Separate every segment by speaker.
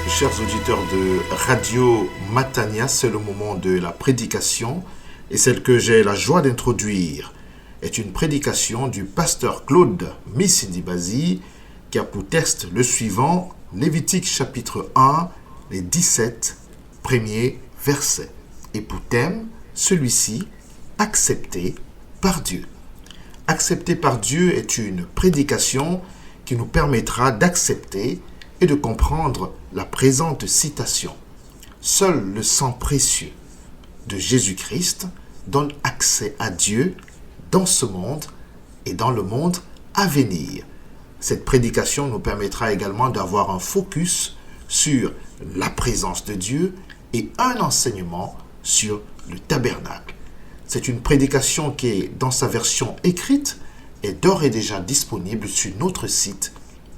Speaker 1: Chers auditeurs de Radio Matania, c'est le moment de la prédication et celle que j'ai la joie d'introduire est une prédication du pasteur Claude Missindibazi qui a pour texte le suivant, Lévitique chapitre 1, les 17 premiers versets. Et pour thème, celui-ci, accepté par Dieu. Accepté par Dieu est une prédication qui nous permettra d'accepter et de comprendre la présente citation. Seul le sang précieux de Jésus-Christ donne accès à Dieu dans ce monde et dans le monde à venir. Cette prédication nous permettra également d'avoir un focus sur la présence de Dieu et un enseignement sur le tabernacle. C'est une prédication qui est dans sa version écrite et d'ores et déjà disponible sur notre site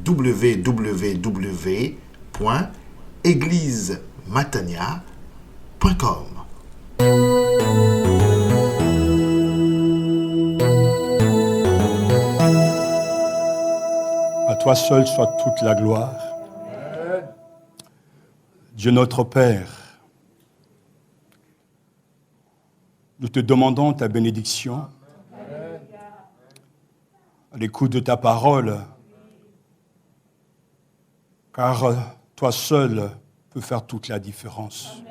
Speaker 1: www.eglisematania.com.
Speaker 2: À toi seul soit toute la gloire. Dieu notre Père, nous te demandons ta bénédiction à l'écoute de ta parole, car toi seul peux faire toute la différence.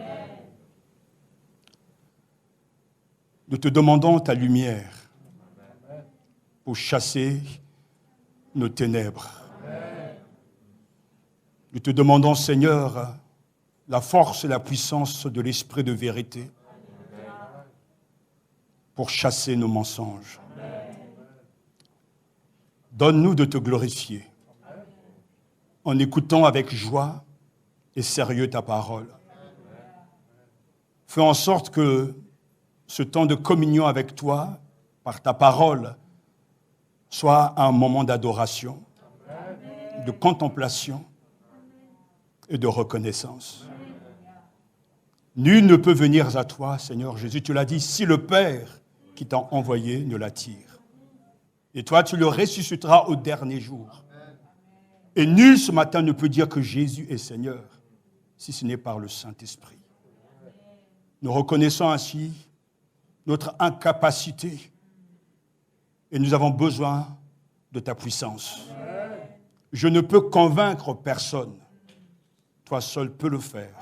Speaker 2: Nous te demandons ta lumière pour chasser nos ténèbres. Nous te demandons, Seigneur, la force et la puissance de l'esprit de vérité pour chasser nos mensonges. Donne-nous de te glorifier en écoutant avec joie et sérieux ta parole. Fais en sorte que ce temps de communion avec toi, par ta parole, soit un moment d'adoration, de contemplation et de reconnaissance. Nul ne peut venir à toi, Seigneur Jésus, tu l'as dit, si le Père qui t'a envoyé ne l'attire. Et toi, tu le ressusciteras au dernier jour. Et nul ce matin ne peut dire que Jésus est Seigneur, si ce n'est par le Saint-Esprit. Nous reconnaissons ainsi notre incapacité et nous avons besoin de ta puissance. Je ne peux convaincre personne. Toi seul peux le faire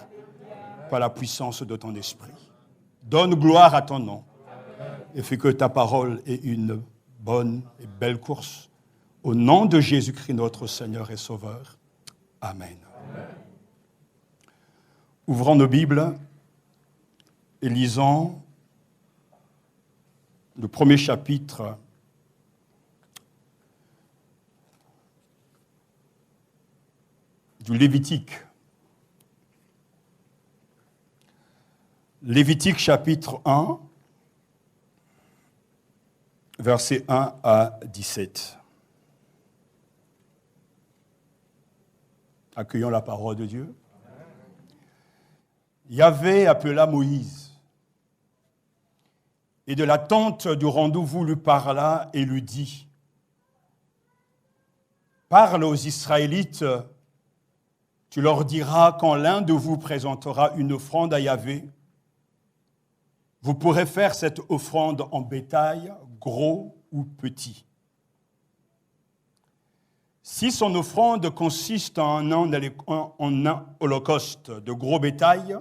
Speaker 2: par la puissance de ton esprit. Donne gloire à ton nom et fais que ta parole ait une bonne et belle course. Au nom de Jésus-Christ, notre Seigneur et Sauveur. Amen. Ouvrons nos Bibles et lisons le premier chapitre du Lévitique. Lévitique chapitre 1, versets 1 à 17. Accueillons la parole de Dieu. Yahvé appela Moïse, et de la tente du rendez-vous lui parla et lui dit, « Parle aux Israélites, tu leur diras quand l'un de vous présentera une offrande à Yahvé, vous pourrez faire cette offrande en bétail, gros ou petit. Si son offrande consiste en un holocauste de gros bétail,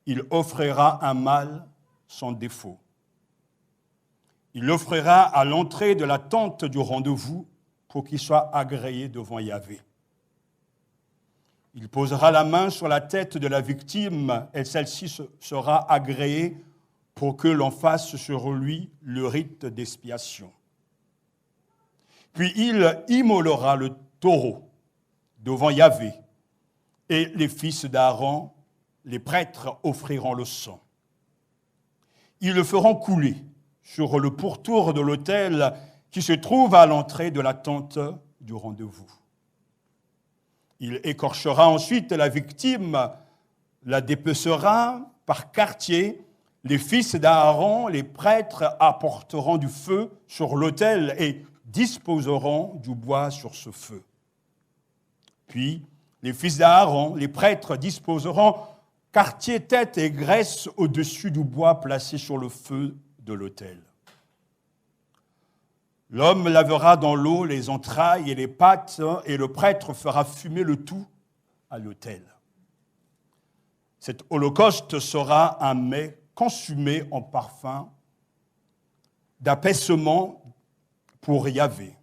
Speaker 2: il offrira un mâle sans défaut. Il l'offrira à l'entrée de la tente du rendez-vous pour qu'il soit agréé devant Yahvé. Il posera la main sur la tête de la victime et celle-ci sera agréée pour que l'on fasse sur lui le rite d'expiation. Puis il immolera le taureau devant Yahvé, et les fils d'Aaron, les prêtres, offriront le sang. Ils le feront couler sur le pourtour de l'autel qui se trouve à l'entrée de la tente du rendez-vous. Il écorchera ensuite la victime, la dépecera par quartier. Les fils d'Aaron, les prêtres, apporteront du feu sur l'autel et disposeront du bois sur ce feu. Puis, les fils d'Aaron, les prêtres, disposeront quartier, tête et graisse au-dessus du bois placé sur le feu de l'autel. L'homme lavera dans l'eau les entrailles et les pattes, et le prêtre fera fumer le tout à l'autel. Cet holocauste sera un mets consumé en parfum d'apaisement pour Yahvé.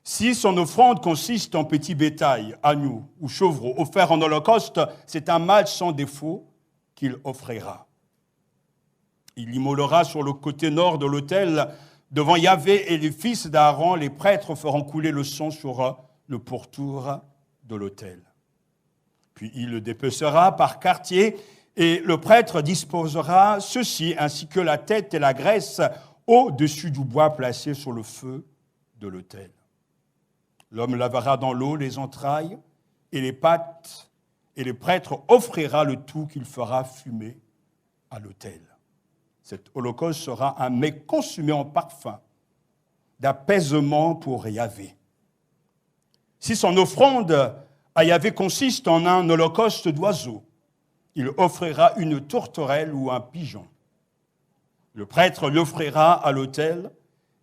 Speaker 2: Si son offrande consiste en petit bétail, agneau ou chevreau offert en holocauste, c'est un mâle sans défaut qu'il offrira. Il l'immolera sur le côté nord de l'autel devant Yahvé, et les fils d'Aaron, les prêtres, feront couler le sang sur le pourtour de l'autel. Puis il le dépecera par quartier, et le prêtre disposera ceci, ainsi que la tête et la graisse, au-dessus du bois placé sur le feu de l'autel. L'homme lavera dans l'eau les entrailles et les pattes, et le prêtre offrira le tout qu'il fera fumer à l'autel. Cet holocauste sera un mets consumé en parfum d'apaisement pour Yahvé. Si son offrande à Yahvé consiste en un holocauste d'oiseaux, il offrira une tourterelle ou un pigeon. Le prêtre l'offrira à l'autel,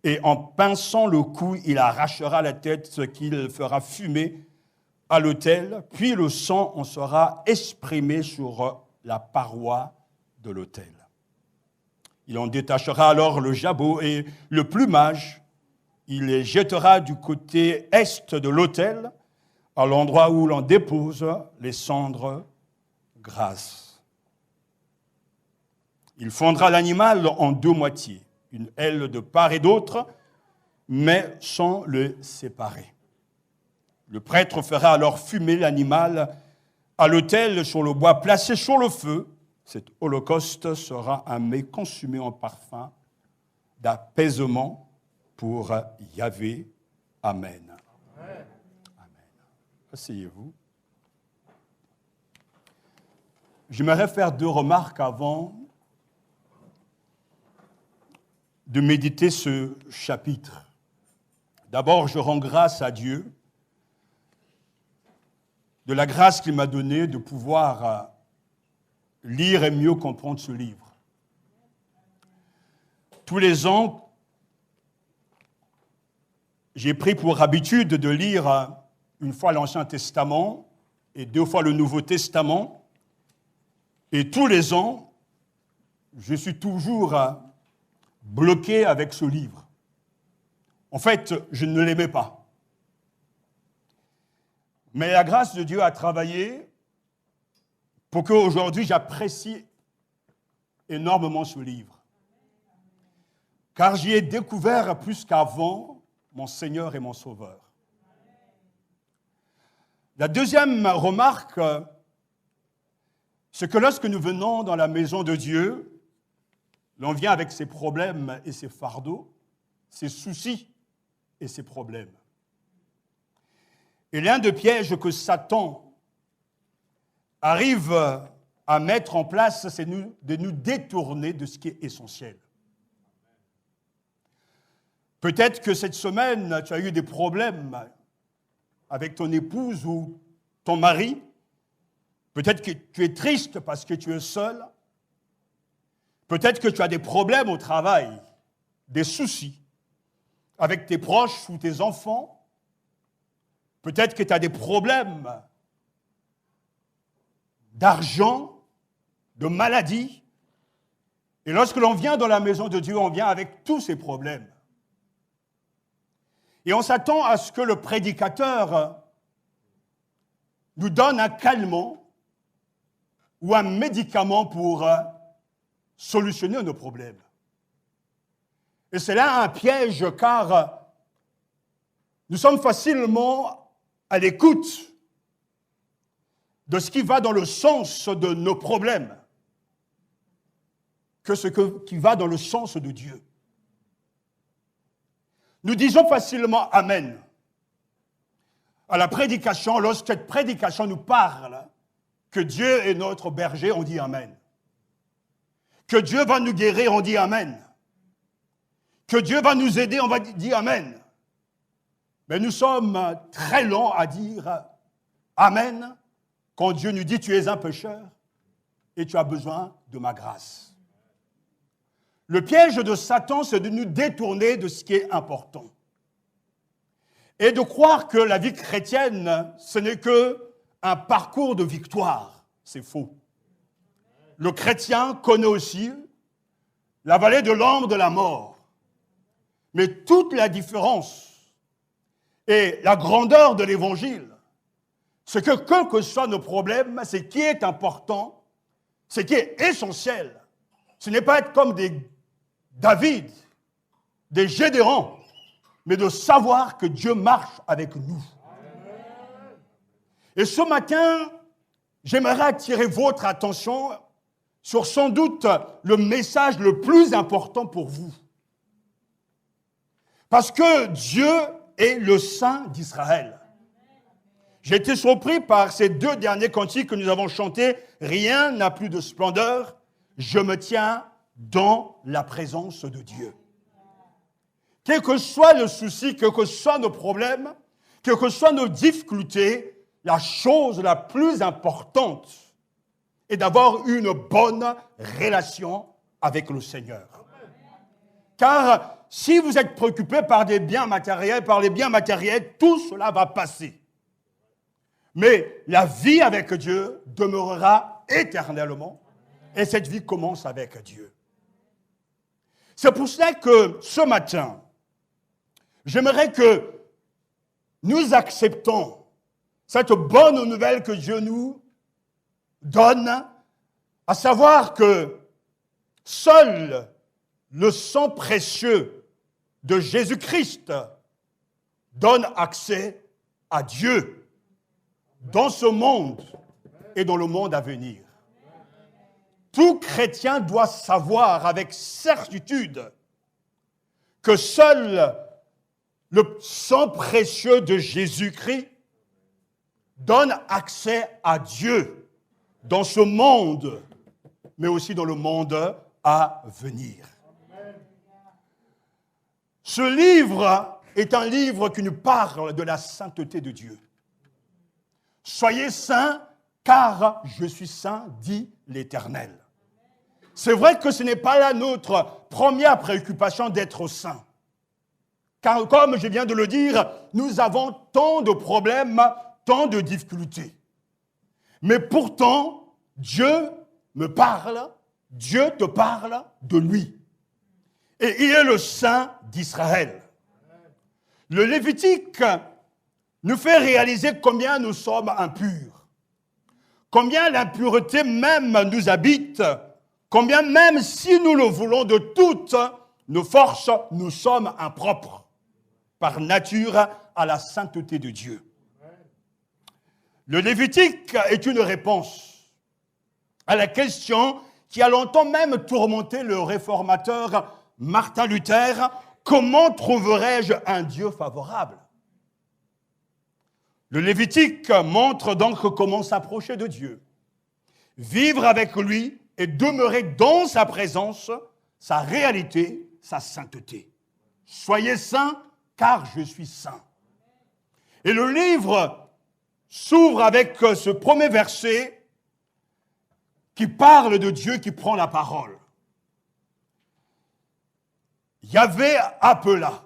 Speaker 2: et en pinçant le cou, il arrachera la tête, ce qu'il fera fumer à l'autel, puis le sang en sera exprimé sur la paroi de l'autel. Il en détachera alors le jabot et le plumage. Il les jettera du côté est de l'autel, à l'endroit où l'on dépose les cendres grasses. Il fondra l'animal en deux moitiés, une aile de part et d'autre, mais sans le séparer. Le prêtre fera alors fumer l'animal à l'autel sur le bois placé sur le feu. Cet holocauste sera un mets consumé en parfum d'apaisement pour Yahvé. Amen. Amen. Amen. Asseyez-vous. J'aimerais faire 2 remarques avant de méditer ce chapitre. D'abord, je rends grâce à Dieu de la grâce qu'il m'a donnée de pouvoir lire et mieux comprendre ce livre. Tous les ans, j'ai pris pour habitude de lire une fois l'Ancien Testament et 2 fois le Nouveau Testament. Et tous les ans, je suis toujours bloqué avec ce livre. En fait, je ne l'aimais pas. Mais la grâce de Dieu a travaillé pour qu'aujourd'hui j'apprécie énormément ce livre. Car j'y ai découvert plus qu'avant mon Seigneur et mon Sauveur. La deuxième remarque, c'est que lorsque nous venons dans la maison de Dieu, l'on vient avec ses problèmes et ses fardeaux, ses soucis et ses problèmes. Et l'un des pièges que Satan arrive à mettre en place, c'est de nous détourner de ce qui est essentiel. Peut-être que cette semaine, tu as eu des problèmes avec ton épouse ou ton mari. Peut-être que tu es triste parce que tu es seul. Peut-être que tu as des problèmes au travail, des soucis avec tes proches ou tes enfants. Peut-être que tu as des problèmes d'argent, de maladie. Et lorsque l'on vient dans la maison de Dieu, on vient avec tous ces problèmes. Et on s'attend à ce que le prédicateur nous donne un calmant ou un médicament pour solutionner nos problèmes. Et c'est là un piège, car nous sommes facilement à l'écoute de ce qui va dans le sens de nos problèmes que ce qui va dans le sens de Dieu. Nous disons facilement « Amen ». à la prédication, lorsque cette prédication nous parle que Dieu est notre berger, on dit Amen. Que Dieu va nous guérir, on dit Amen. Que Dieu va nous aider, on va dire Amen. Mais nous sommes très lents à dire Amen quand Dieu nous dit tu es un pécheur et tu as besoin de ma grâce. Le piège de Satan, c'est de nous détourner de ce qui est important. Et de croire que la vie chrétienne, ce n'est qu'un parcours de victoire. C'est faux. Le chrétien connaît aussi la vallée de l'ombre de la mort. Mais toute la différence et la grandeur de l'évangile, c'est que quels que soient nos problèmes, ce qui est important, ce qui est essentiel, ce n'est pas être comme des David, des Gédéons, mais de savoir que Dieu marche avec nous. Et ce matin, j'aimerais attirer votre attention sur sans doute le message le plus important pour vous. Parce que Dieu est le Saint d'Israël. J'ai été surpris par ces deux derniers cantiques que nous avons chantés. Rien n'a plus de splendeur. Je me tiens dans la présence de Dieu. Quel que soit le souci, quels que soient nos problèmes, quelles que soient nos difficultés, la chose la plus importante est d'avoir une bonne relation avec le Seigneur. Car si vous êtes préoccupé par les biens matériels, tout cela va passer. Mais la vie avec Dieu demeurera éternellement et cette vie commence avec Dieu. C'est pour cela que ce matin, j'aimerais que nous acceptons cette bonne nouvelle que Dieu nous donne, à savoir que seul le sang précieux de Jésus-Christ donne accès à Dieu dans ce monde et dans le monde à venir. Tout chrétien doit savoir avec certitude que seul le sang précieux de Jésus-Christ donne accès à Dieu dans ce monde, mais aussi dans le monde à venir. Ce livre est un livre qui nous parle de la sainteté de Dieu. Soyez saints, car je suis saint, dit l'Éternel. C'est vrai que ce n'est pas là notre première préoccupation d'être saint. Car comme je viens de le dire, nous avons tant de problèmes, tant de difficultés. Mais pourtant, Dieu me parle, Dieu te parle de lui. Et il est le Saint d'Israël. Le Lévitique nous fait réaliser combien nous sommes impurs, combien l'impureté même nous habite, combien même si nous le voulons de toutes nos forces, nous sommes impropres par nature à la sainteté de Dieu. Le Lévitique est une réponse à la question qui a longtemps même tourmenté le réformateur Martin Luther. Comment trouverais-je un Dieu favorable? Le Lévitique montre donc comment s'approcher de Dieu, vivre avec lui et demeurer dans sa présence, sa réalité, sa sainteté. Soyez saints, car je suis saint. Et le livre s'ouvre avec ce premier verset qui parle de Dieu qui prend la parole. Yahvé appela.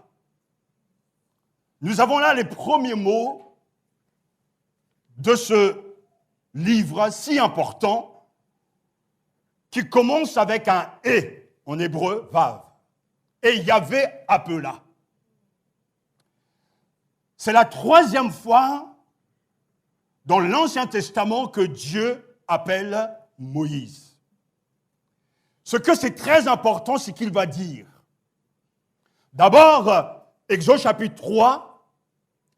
Speaker 2: Nous avons là les premiers mots de ce livre si important qui commence avec un « et » en hébreu, « vav ». Et Yahvé appela. C'est la troisième fois dans l'Ancien Testament que Dieu appelle Moïse. Ce que c'est très important, c'est qu'il va dire. D'abord, Exode chapitre 3,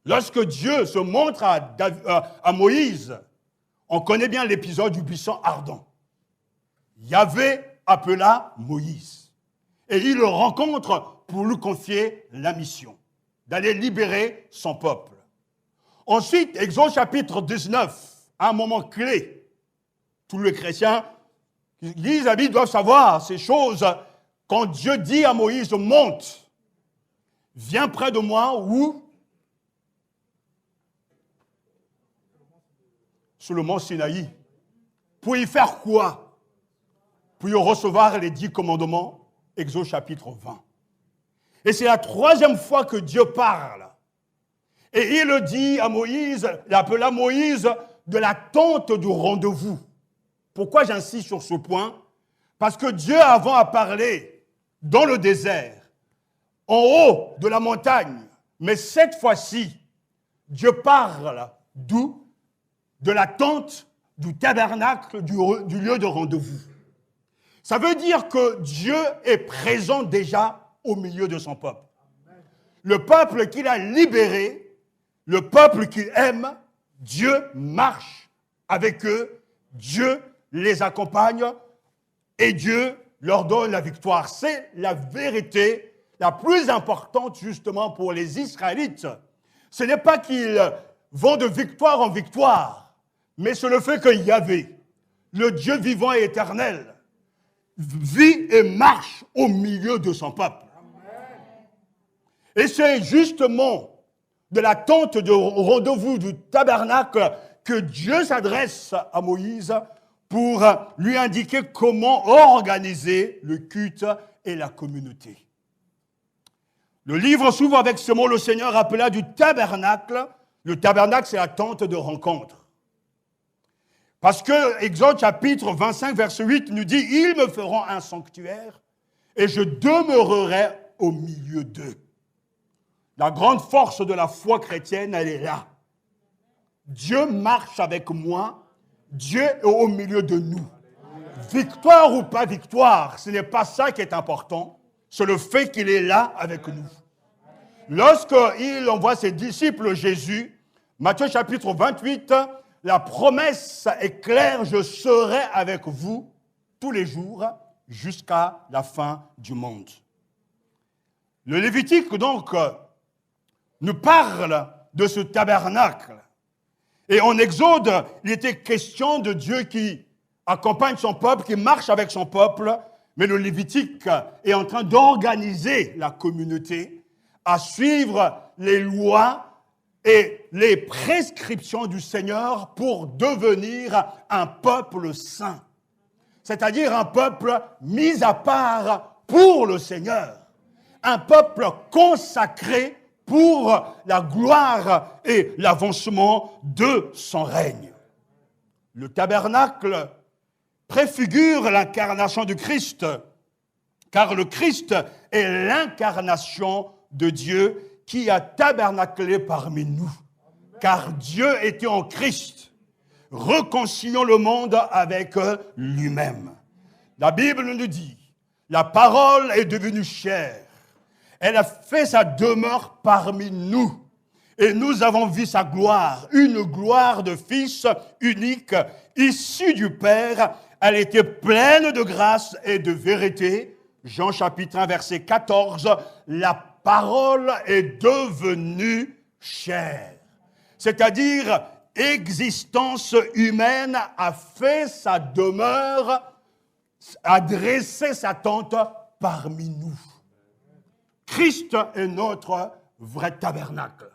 Speaker 2: lorsque Dieu se montre à Moïse, on connaît bien l'épisode du buisson ardent. Yahvé appela Moïse et il le rencontre pour lui confier la mission d'aller libérer son peuple. Ensuite, Exode chapitre 19, un moment clé. Tous les chrétiens qui lisent la Bible doivent savoir ces choses. Quand Dieu dit à Moïse, monte, viens près de moi, où? Sur le mont Sinaï. Pour y faire quoi? Pour y recevoir les 10 commandements, Exode chapitre 20. Et c'est la 3e fois que Dieu parle. Et il dit à Moïse, il appela Moïse de la tente du rendez-vous. Pourquoi j'insiste sur ce point? Parce que Dieu, avant, a parlé dans le désert, en haut de la montagne. Mais cette fois-ci, Dieu parle d'où? De la tente, du tabernacle, du lieu de rendez-vous. Ça veut dire que Dieu est présent déjà au milieu de son peuple. Le peuple qu'il a libéré, le peuple qu'il aime, Dieu marche avec eux, Dieu les accompagne et Dieu leur donne la victoire. C'est la vérité la plus importante justement pour les Israélites. Ce n'est pas qu'ils vont de victoire en victoire, mais c'est le fait que Yahvé, le Dieu vivant et éternel, vit et marche au milieu de son peuple. Et c'est justement de la tente de rendez-vous du tabernacle que Dieu s'adresse à Moïse pour lui indiquer comment organiser le culte et la communauté. Le livre s'ouvre avec ce mot, le Seigneur appela du tabernacle. Le tabernacle, c'est la tente de rencontre. Parce que Exode chapitre 25, verset 8 nous dit « Ils me feront un sanctuaire et je demeurerai au milieu d'eux. » La grande force de la foi chrétienne, elle est là. Dieu marche avec moi, Dieu est au milieu de nous. Victoire ou pas victoire, ce n'est pas ça qui est important, c'est le fait qu'il est là avec nous. Lorsqu'il envoie ses disciples Jésus, Matthieu chapitre 28, la promesse est claire, je serai avec vous tous les jours jusqu'à la fin du monde. Le Lévitique, donc, nous parle de ce tabernacle. Et en Exode, il était question de Dieu qui accompagne son peuple, qui marche avec son peuple, mais le Lévitique est en train d'organiser la communauté à suivre les lois et les prescriptions du Seigneur pour devenir un peuple saint. C'est-à-dire un peuple mis à part pour le Seigneur. Un peuple consacré pour la gloire et l'avancement de son règne. Le tabernacle préfigure l'incarnation du Christ, car le Christ est l'incarnation de Dieu qui a tabernaclé parmi nous. Car Dieu était en Christ, réconciliant le monde avec lui-même. La Bible nous dit, la parole est devenue chair. Elle a fait sa demeure parmi nous. Et nous avons vu sa gloire, une gloire de Fils unique, issu du Père. Elle était pleine de grâce et de vérité. Jean chapitre 1, verset 14. La parole est devenue chair. C'est-à-dire, existence humaine a fait sa demeure, a dressé sa tente parmi nous. Christ est notre vrai tabernacle.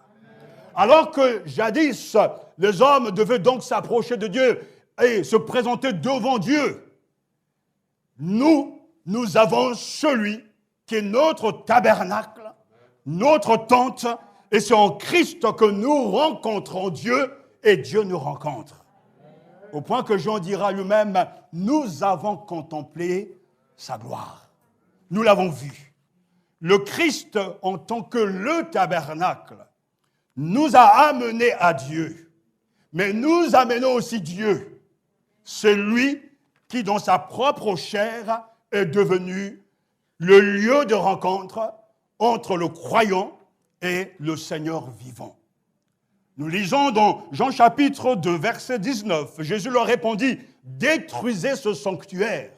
Speaker 2: Alors que jadis, les hommes devaient donc s'approcher de Dieu et se présenter devant Dieu, nous avons celui qui est notre tabernacle, notre tente, et c'est en Christ que nous rencontrons Dieu et Dieu nous rencontre. Au point que Jean dira lui-même, nous avons contemplé sa gloire. Nous l'avons vu. Le Christ, en tant que le tabernacle, nous a amenés à Dieu. Mais nous amenons aussi Dieu. C'est lui qui, dans sa propre chair, est devenu le lieu de rencontre entre le croyant et le Seigneur vivant. Nous lisons dans Jean chapitre 2, verset 19, Jésus leur répondit, « Détruisez ce sanctuaire,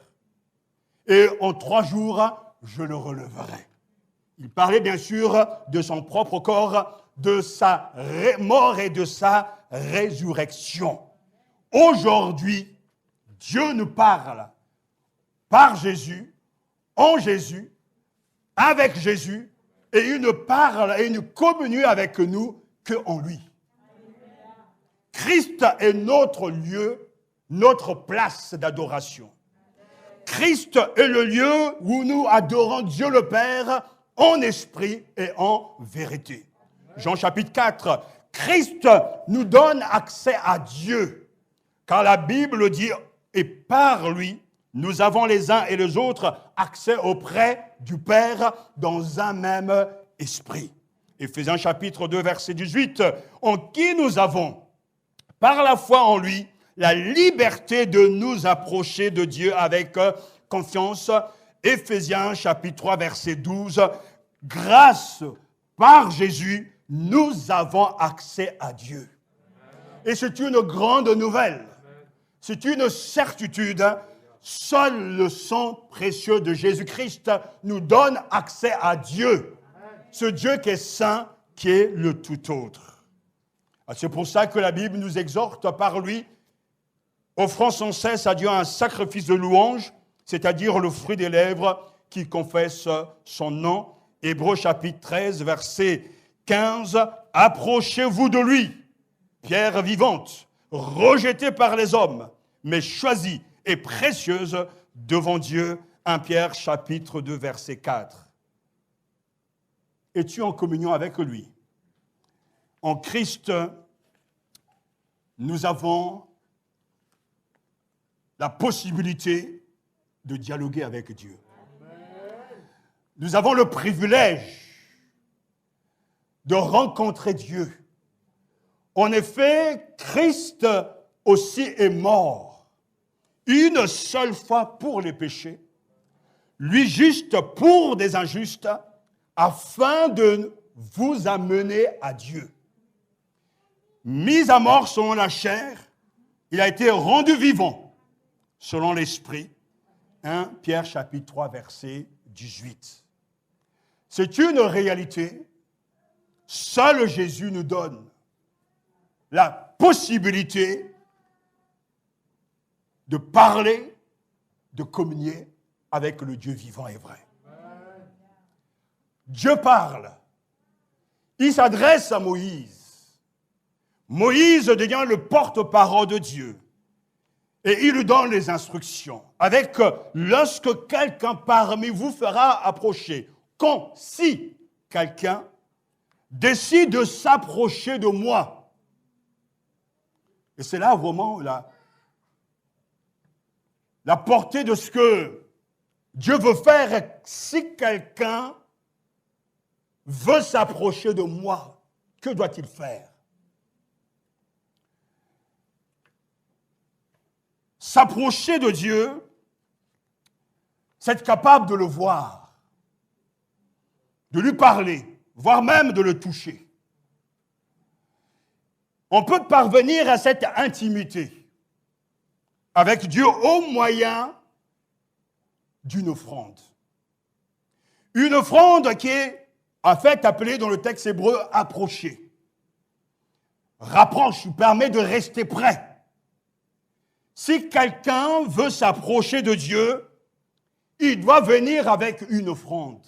Speaker 2: et en 3 jours, je le releverai. » Il parlait bien sûr de son propre corps, de sa mort et de sa résurrection. Aujourd'hui, Dieu nous parle par Jésus, en Jésus, avec Jésus, et il ne parle et il ne communie avec nous qu'en lui. Christ est notre lieu, notre place d'adoration. Christ est le lieu où nous adorons Dieu le Père en esprit et en vérité. Jean chapitre 4, Christ nous donne accès à Dieu, car la Bible dit, et par lui, nous avons les uns et les autres accès auprès du Père dans un même esprit. Éphésiens chapitre 2, verset 18, en qui nous avons, par la foi en lui, la liberté de nous approcher de Dieu avec confiance. Éphésiens chapitre 3, verset 12, grâce par Jésus, nous avons accès à Dieu. Et c'est une grande nouvelle. C'est une certitude. Seul le sang précieux de Jésus-Christ nous donne accès à Dieu. Ce Dieu qui est saint, qui est le tout autre. C'est pour ça que la Bible nous exhorte par lui, offrant sans cesse à Dieu un sacrifice de louange, c'est-à-dire le fruit des lèvres qui confessent son nom. Hébreux chapitre 13, verset 15, « Approchez-vous de lui, pierre vivante, rejetée par les hommes, mais choisie et précieuse devant Dieu. » 1 Pierre chapitre 2, verset 4. Es-tu en communion avec lui? En Christ, nous avons la possibilité de dialoguer avec Dieu. Nous avons le privilège de rencontrer Dieu. En effet, Christ aussi est mort une seule fois pour les péchés, lui juste pour des injustes, afin de vous amener à Dieu. Mis à mort selon la chair, il a été rendu vivant selon l'esprit. 1 Pierre chapitre 3, verset 18. C'est une réalité. Seul Jésus nous donne la possibilité de parler, de communier avec le Dieu vivant et vrai. Dieu parle. Il s'adresse à Moïse. Moïse devient le porte-parole de Dieu. Et il lui donne les instructions. Avec lorsque quelqu'un parmi vous fera approcher, quand, si quelqu'un décide de s'approcher de moi. Et c'est là vraiment la portée de ce que Dieu veut faire. Si quelqu'un veut s'approcher de moi, que doit-il faire? S'approcher de Dieu, c'est être capable de le voir, de lui parler, voire même de le toucher. On peut parvenir à cette intimité avec Dieu au moyen d'une offrande. Une offrande qui est en fait appelée dans le texte hébreu « approcher ». Rapproche, permet de rester près. Si quelqu'un veut s'approcher de Dieu, il doit venir avec une offrande.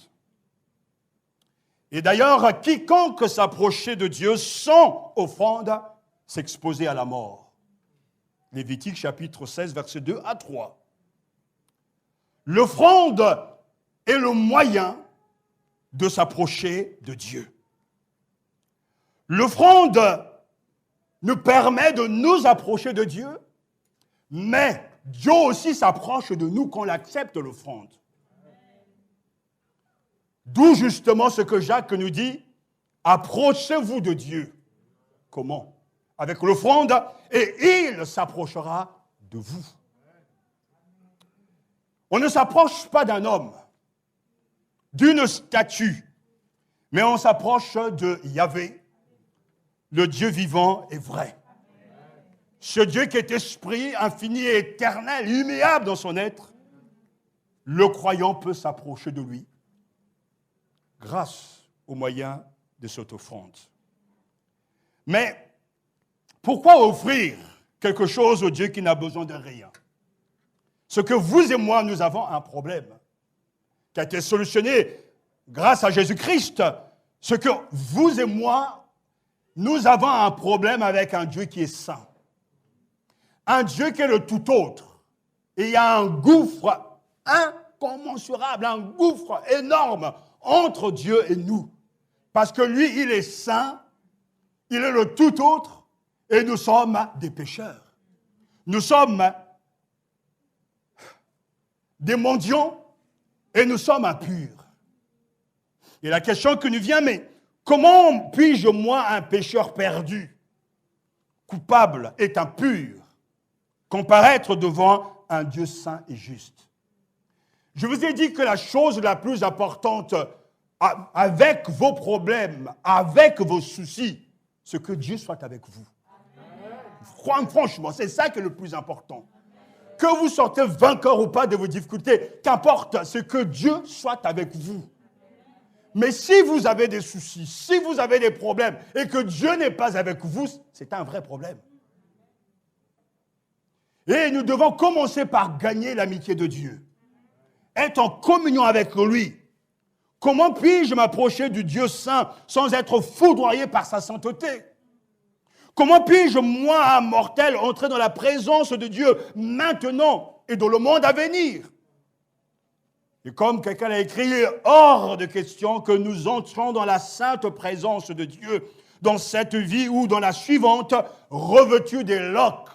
Speaker 2: Et d'ailleurs, quiconque s'approchait de Dieu sans offrande s'exposait à la mort. Lévitique chapitre 16, versets 2 à 3. L'offrande est le moyen de s'approcher de Dieu. L'offrande nous permet de nous approcher de Dieu, mais Dieu aussi s'approche de nous quand on accepte l'offrande. D'où justement ce que Jacques nous dit, approchez-vous de Dieu. Comment? Avec l'offrande, et il s'approchera de vous. On ne s'approche pas d'un homme, d'une statue, mais on s'approche de Yahvé, le Dieu vivant et vrai. Ce Dieu qui est esprit, infini et éternel, immuable dans son être, le croyant peut s'approcher de lui grâce au moyen de cette offrande. Mais pourquoi offrir quelque chose au Dieu qui n'a besoin de rien? Ce que vous et moi, nous avons un problème qui a été solutionné grâce à Jésus-Christ. Ce que vous et moi, nous avons un problème avec un Dieu qui est saint. Un Dieu qui est le tout autre. Et il y a un gouffre incommensurable, un gouffre énorme entre Dieu et nous. Parce que lui, il est saint, il est le tout autre, et nous sommes des pécheurs. Nous sommes des mendiants, et nous sommes impurs. Et la question qui nous vient, mais comment puis-je, moi, un pécheur perdu, coupable et impur, comparaître devant un Dieu saint et juste? Je vous ai dit que la chose la plus importante avec vos problèmes, avec vos soucis, c'est que Dieu soit avec vous. Franchement, c'est ça qui est le plus important. Que vous sortez vainqueur ou pas de vos difficultés, qu'importe, c'est que Dieu soit avec vous. Mais si vous avez des soucis, si vous avez des problèmes et que Dieu n'est pas avec vous, c'est un vrai problème. Et nous devons commencer par gagner l'amitié de Dieu. Être en communion avec lui. Comment puis-je m'approcher du Dieu saint sans être foudroyé par sa sainteté? Comment puis-je, moi, un mortel, entrer dans la présence de Dieu maintenant et dans le monde à venir? Et comme quelqu'un l'a écrit, hors de question que nous entrions dans la sainte présence de Dieu, dans cette vie ou dans la suivante, revêtus des loques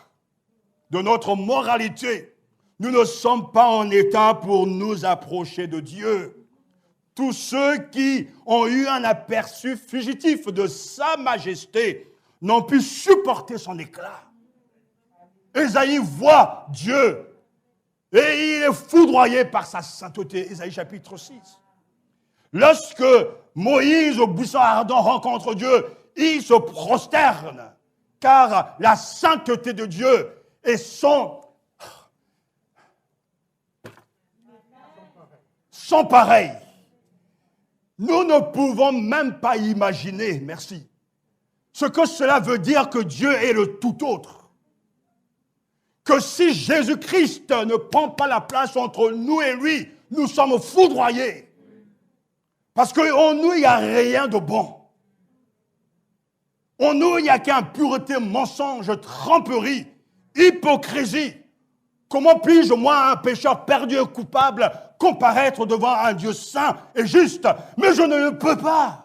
Speaker 2: de notre moralité. Nous ne sommes pas en état pour nous approcher de Dieu. Tous ceux qui ont eu un aperçu fugitif de sa majesté n'ont pu supporter son éclat. Ésaïe voit Dieu et il est foudroyé par sa sainteté. Ésaïe chapitre 6. Lorsque Moïse au buisson ardent rencontre Dieu, il se prosterne car la sainteté de Dieu est sans pareil. Nous ne pouvons même pas imaginer, merci, ce que cela veut dire que Dieu est le tout autre. Que si Jésus-Christ ne prend pas la place entre nous et lui, nous sommes foudroyés. Parce qu'en nous, il n'y a rien de bon. En nous, il n'y a qu'impureté, mensonge, tromperie, hypocrisie. Comment puis-je, moi, un pécheur perdu et coupable, comparaître devant un Dieu saint et juste? Mais je ne le peux pas.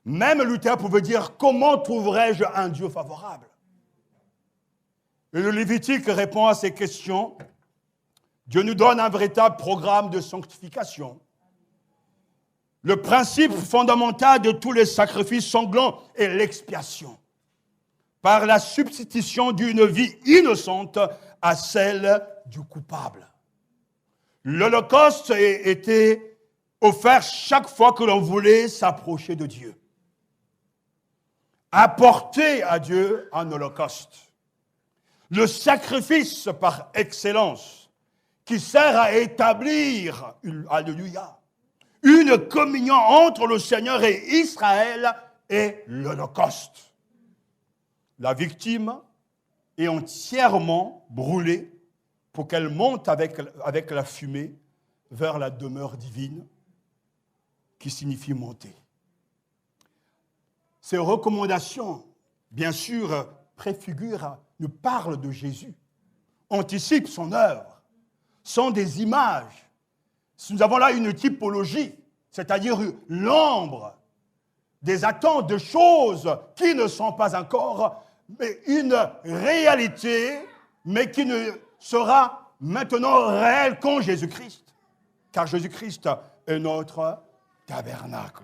Speaker 2: Même Luther pouvait dire, comment trouverais-je un Dieu favorable? Et le Lévitique répond à ces questions. Dieu nous donne un véritable programme de sanctification. Le principe fondamental de tous les sacrifices sanglants est l'expiation, par la substitution d'une vie innocente à celle du coupable. L'Holocauste était offert chaque fois que l'on voulait s'approcher de Dieu. Apporter à Dieu un holocauste. Le sacrifice par excellence qui sert à établir, alléluia, une communion entre le Seigneur et Israël est l'Holocauste. La victime est entièrement brûlée pour qu'elle monte avec la fumée vers la demeure divine qui signifie monter. Ces recommandations, bien sûr, nous parlent de Jésus, anticipent son œuvre, sont des images. Nous avons là une typologie, c'est-à-dire l'ombre des attentes de choses qui ne sont pas encore, mais une réalité, mais qui ne sera maintenant réelle qu'en Jésus-Christ. Car Jésus-Christ est notre tabernacle.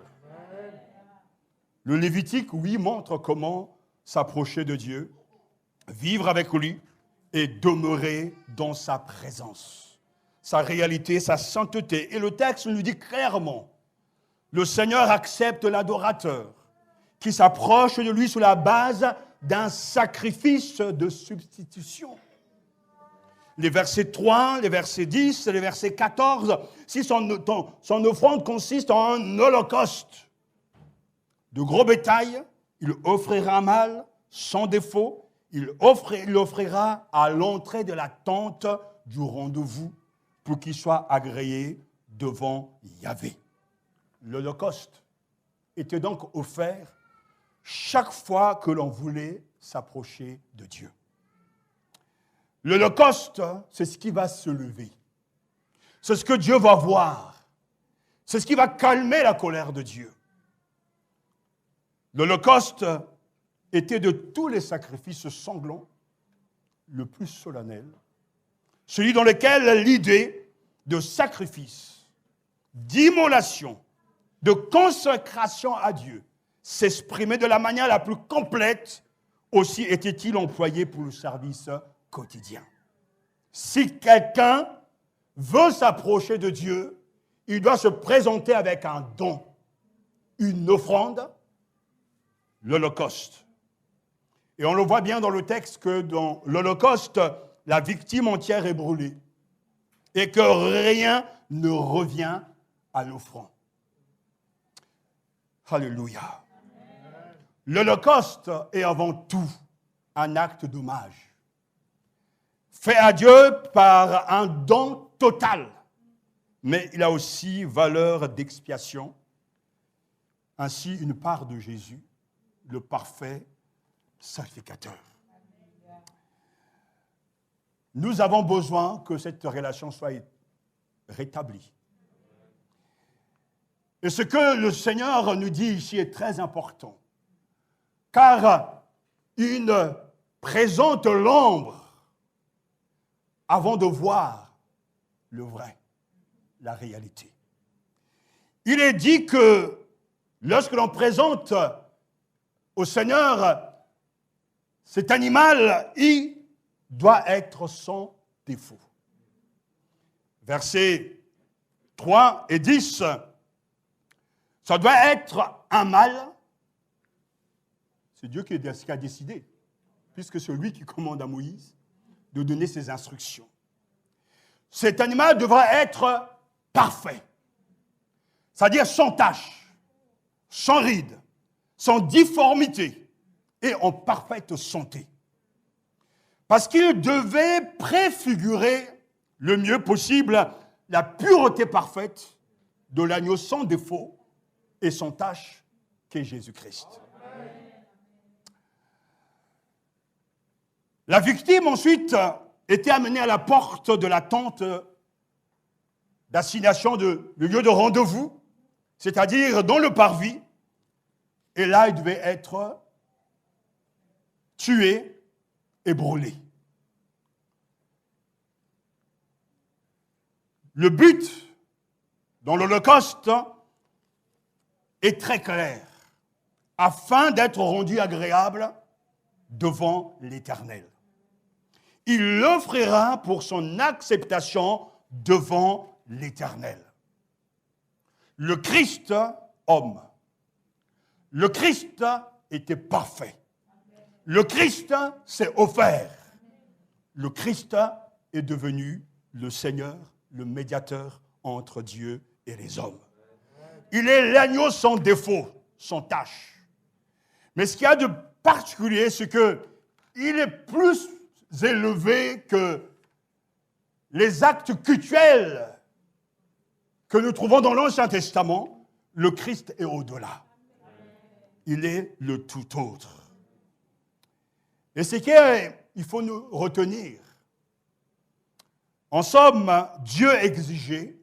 Speaker 2: Le Lévitique, oui, montre comment s'approcher de Dieu, vivre avec lui et demeurer dans sa présence, sa réalité, sa sainteté. Et le texte nous dit clairement, le Seigneur accepte l'adorateur qui s'approche de lui sous la base d'un sacrifice de substitution. Les versets 3, les versets 10, les versets 14, si son offrande consiste en un holocauste, de gros bétail, il offrira un mâle sans défaut, il offrira à l'entrée de la tente du rendez-vous pour qu'il soit agréé devant Yahvé. L'Holocauste était donc offert chaque fois que l'on voulait s'approcher de Dieu. L'Holocauste, c'est ce qui va se lever. C'est ce que Dieu va voir. C'est ce qui va calmer la colère de Dieu. L'Holocauste était de tous les sacrifices sanglants le plus solennel, celui dans lequel l'idée de sacrifice, d'immolation, de consécration à Dieu s'exprimait de la manière la plus complète, aussi était-il employé pour le service quotidien. Si quelqu'un veut s'approcher de Dieu, il doit se présenter avec un don, une offrande, l'Holocauste. Et on le voit bien dans le texte que dans l'Holocauste, la victime entière est brûlée et que rien ne revient à l'offrande. Alléluia. L'Holocauste est avant tout un acte d'hommage, fait à Dieu par un don total, mais il a aussi valeur d'expiation, ainsi une part de Jésus, le parfait sacrificateur. Nous avons besoin que cette relation soit rétablie. Et ce que le Seigneur nous dit ici est très important, car il présente l'ombre avant de voir le vrai, la réalité. Il est dit que lorsque l'on présente au Seigneur cet animal, il doit être sans défaut. Versets 3 et 10, ça doit être un mâle. C'est Dieu qui a décidé, puisque c'est lui qui commande à Moïse de donner ses instructions. Cet animal devra être parfait, c'est-à-dire sans tache, sans ride, sans difformité et en parfaite santé. Parce qu'il devait préfigurer le mieux possible la pureté parfaite de l'agneau sans défaut et sans tache qu'est Jésus-Christ. La victime ensuite était amenée à la porte de la tente d'assignation, le lieu de rendez-vous, c'est-à-dire dans le parvis, et là il devait être tué et brûlé. Le but dans l'Holocauste est très clair, afin d'être rendu agréable devant l'Éternel. Il l'offrira pour son acceptation devant l'Éternel. Le Christ, homme. Le Christ était parfait. Le Christ s'est offert. Le Christ est devenu le Seigneur, le médiateur entre Dieu et les hommes. Il est l'agneau sans défaut, sans tache. Mais ce qu'il y a de particulier, c'est qu'il est plus élevé que les actes cultuels que nous trouvons dans l'Ancien Testament. Le Christ est au-delà. Il est le tout autre. Et c'est qu'il faut nous retenir. En somme, Dieu exigeait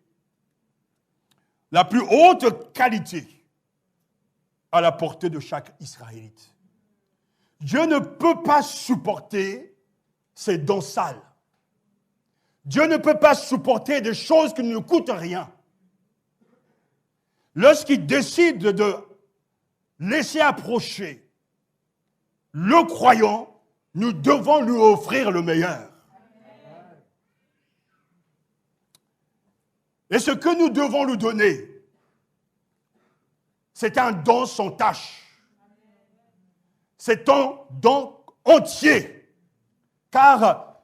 Speaker 2: la plus haute qualité à la portée de chaque Israélite. Dieu ne peut pas supporter ces dons sales. Dieu ne peut pas supporter des choses qui ne nous coûtent rien. Lorsqu'il décide de laisser approcher le croyant, nous devons lui offrir le meilleur. Et ce que nous devons lui donner, c'est un don sans tache. C'est un don entier. Car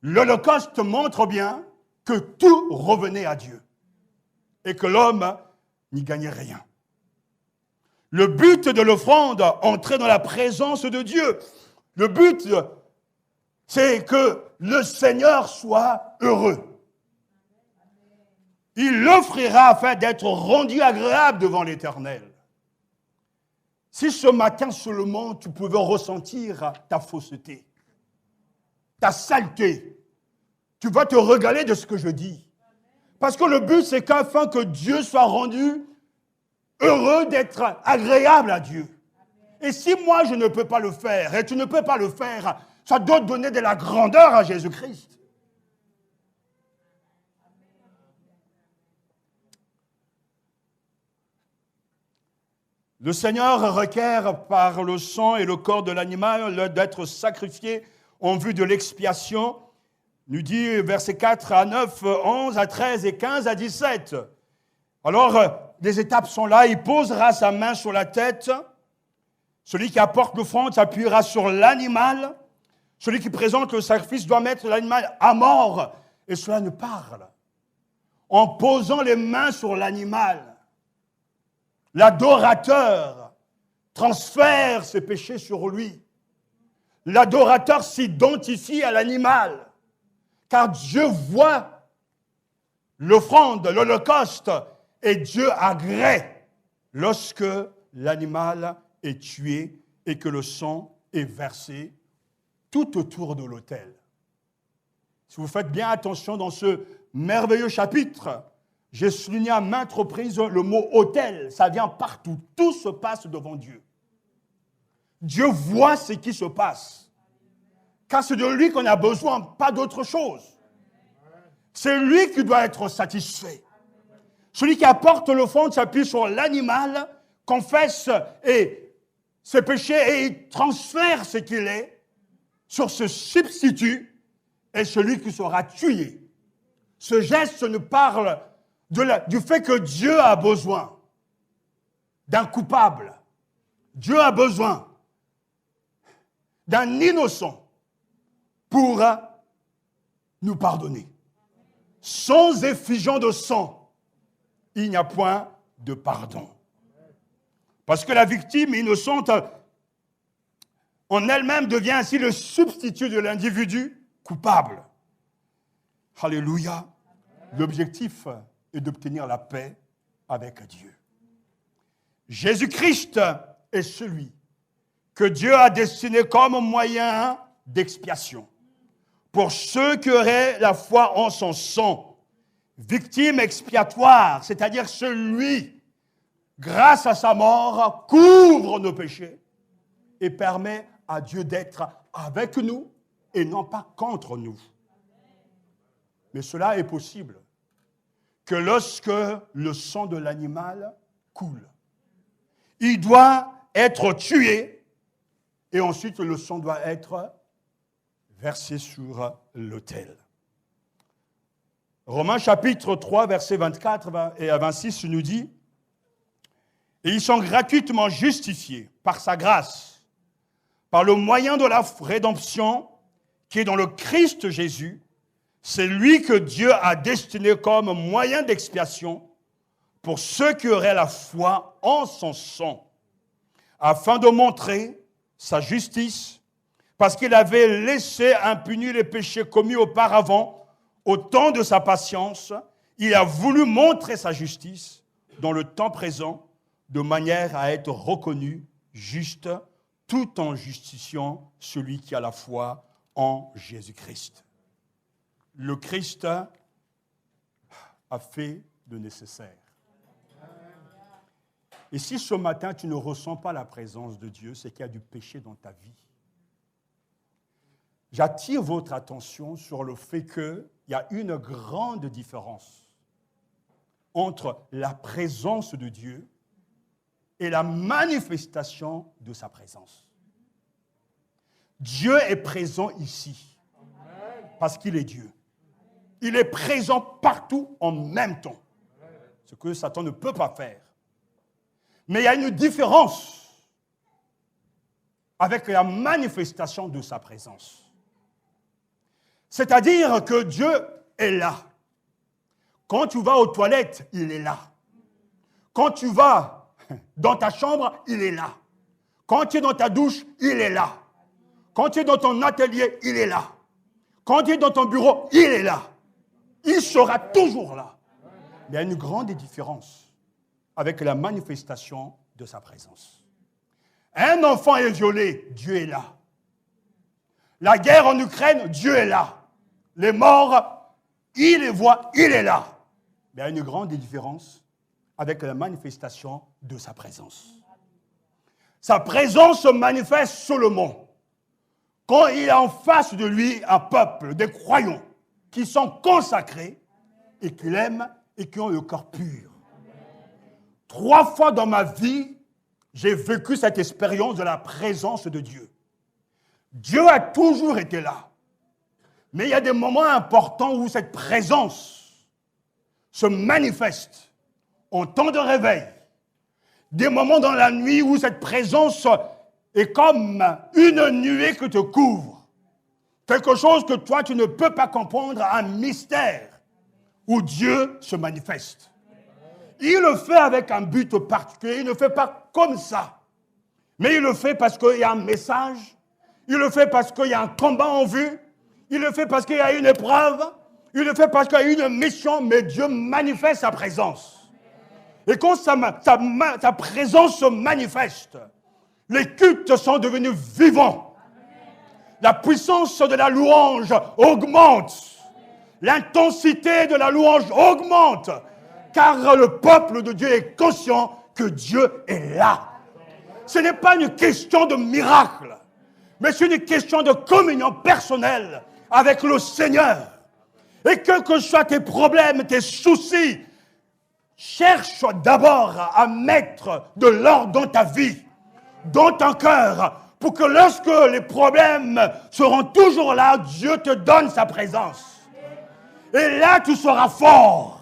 Speaker 2: l'Holocauste montre bien que tout revenait à Dieu et que l'homme n'y gagnait rien. Le but de l'offrande, entrer dans la présence de Dieu. Le but, c'est que le Seigneur soit heureux. Il l'offrira afin d'être rendu agréable devant l'Éternel. Si ce matin seulement tu pouvais ressentir ta fausseté, ta saleté, tu vas te régaler de ce que je dis. Parce que le but, c'est qu'afin que Dieu soit rendu heureux d'être agréable à Dieu. Et si moi, je ne peux pas le faire, et tu ne peux pas le faire, ça doit donner de la grandeur à Jésus-Christ. Le Seigneur requiert par le sang et le corps de l'animal d'être sacrifié en vue de l'expiation. Nous dit versets 4 à 9, 11 à 13 et 15 à 17. Alors, les étapes sont là. Il posera sa main sur la tête. Celui qui apporte l'offrande s'appuiera sur l'animal. Celui qui présente le sacrifice doit mettre l'animal à mort. Et cela nous parle. En posant les mains sur l'animal, l'adorateur transfère ses péchés sur lui. L'adorateur s'identifie à l'animal. Car Dieu voit l'offrande, l'holocauste, et Dieu agrée lorsque l'animal est tué et que le sang est versé tout autour de l'autel. Si vous faites bien attention dans ce merveilleux chapitre, j'ai souligné à maintes reprises le mot autel. Ça vient partout. Tout se passe devant Dieu. Dieu voit ce qui se passe. Car c'est de lui qu'on a besoin, pas d'autre chose. C'est lui qui doit être satisfait. Celui qui apporte l'offrande s'appuie sur l'animal, confesse ses péchés et il transfère ce qu'il est sur ce substitut et celui qui sera tué. Ce geste nous parle du fait que Dieu a besoin d'un coupable. Dieu a besoin d'un innocent pour nous pardonner. Sans effusion de sang, il n'y a point de pardon. Parce que la victime innocente en elle-même devient ainsi le substitut de l'individu coupable. Alléluia. L'objectif est d'obtenir la paix avec Dieu. Jésus-Christ est celui que Dieu a destiné comme moyen d'expiation pour ceux qui auraient la foi en son sang, victime expiatoire, c'est-à-dire celui, grâce à sa mort, couvre nos péchés et permet à Dieu d'être avec nous et non pas contre nous. Mais cela est possible que lorsque le sang de l'animal coule, il doit être tué et ensuite le sang doit être versé sur l'autel. Romains chapitre 3, versets 24 et 26 nous dit « Et ils sont gratuitement justifiés par sa grâce, par le moyen de la rédemption qui est dans le Christ Jésus. C'est lui que Dieu a destiné comme moyen d'expiation pour ceux qui auraient la foi en son sang, afin de montrer sa justice, parce qu'il avait laissé impunis les péchés commis auparavant, au temps de sa patience, il a voulu montrer sa justice dans le temps présent, de manière à être reconnu juste, tout en justifiant celui qui a la foi en Jésus-Christ. Le Christ a fait le nécessaire. Et si ce matin tu ne ressens pas la présence de Dieu, c'est qu'il y a du péché dans ta vie. J'attire votre attention sur le fait qu'il y a une grande différence entre la présence de Dieu et la manifestation de sa présence. Dieu est présent ici parce qu'il est Dieu. Il est présent partout en même temps, ce que Satan ne peut pas faire. Mais il y a une différence avec la manifestation de sa présence. C'est-à-dire que Dieu est là. Quand tu vas aux toilettes, il est là. Quand tu vas Dans ta chambre, il est là. Quand tu es dans ta douche, il est là. Quand tu es dans ton atelier, il est là. Quand tu es dans ton bureau, il est là. Il sera toujours là. Mais il y a une grande différence avec la manifestation de sa présence. Un enfant est violé, Dieu est là. La guerre en Ukraine, Dieu est là. Les morts, il les voit, il est là. Mais il y a une grande différence avec la manifestation de sa présence. Sa présence se manifeste seulement quand il a en face de lui un peuple, des croyants, qui sont consacrés et qui l'aiment et qui ont le cœur pur. 3 fois dans ma vie, j'ai vécu cette expérience de la présence de Dieu. Dieu a toujours été là. Mais il y a des moments importants où cette présence se manifeste en temps de réveil. Des moments dans la nuit où cette présence est comme une nuée que te couvre. Quelque chose que toi, tu ne peux pas comprendre, un mystère où Dieu se manifeste. Il le fait avec un but particulier, il ne le fait pas comme ça. Mais il le fait parce qu'il y a un message, il le fait parce qu'il y a un combat en vue, il le fait parce qu'il y a une épreuve, il le fait parce qu'il y a une mission, mais Dieu manifeste sa présence. Et quand sa présence se manifeste, les cultes sont devenus vivants. La puissance de la louange augmente. L'intensité de la louange augmente. Car le peuple de Dieu est conscient que Dieu est là. Ce n'est pas une question de miracle, mais c'est une question de communion personnelle avec le Seigneur. Et quels que soient tes problèmes, tes soucis, cherche d'abord à mettre de l'ordre dans ta vie, dans ton cœur, pour que lorsque les problèmes seront toujours là, Dieu te donne sa présence. Et là, tu seras fort.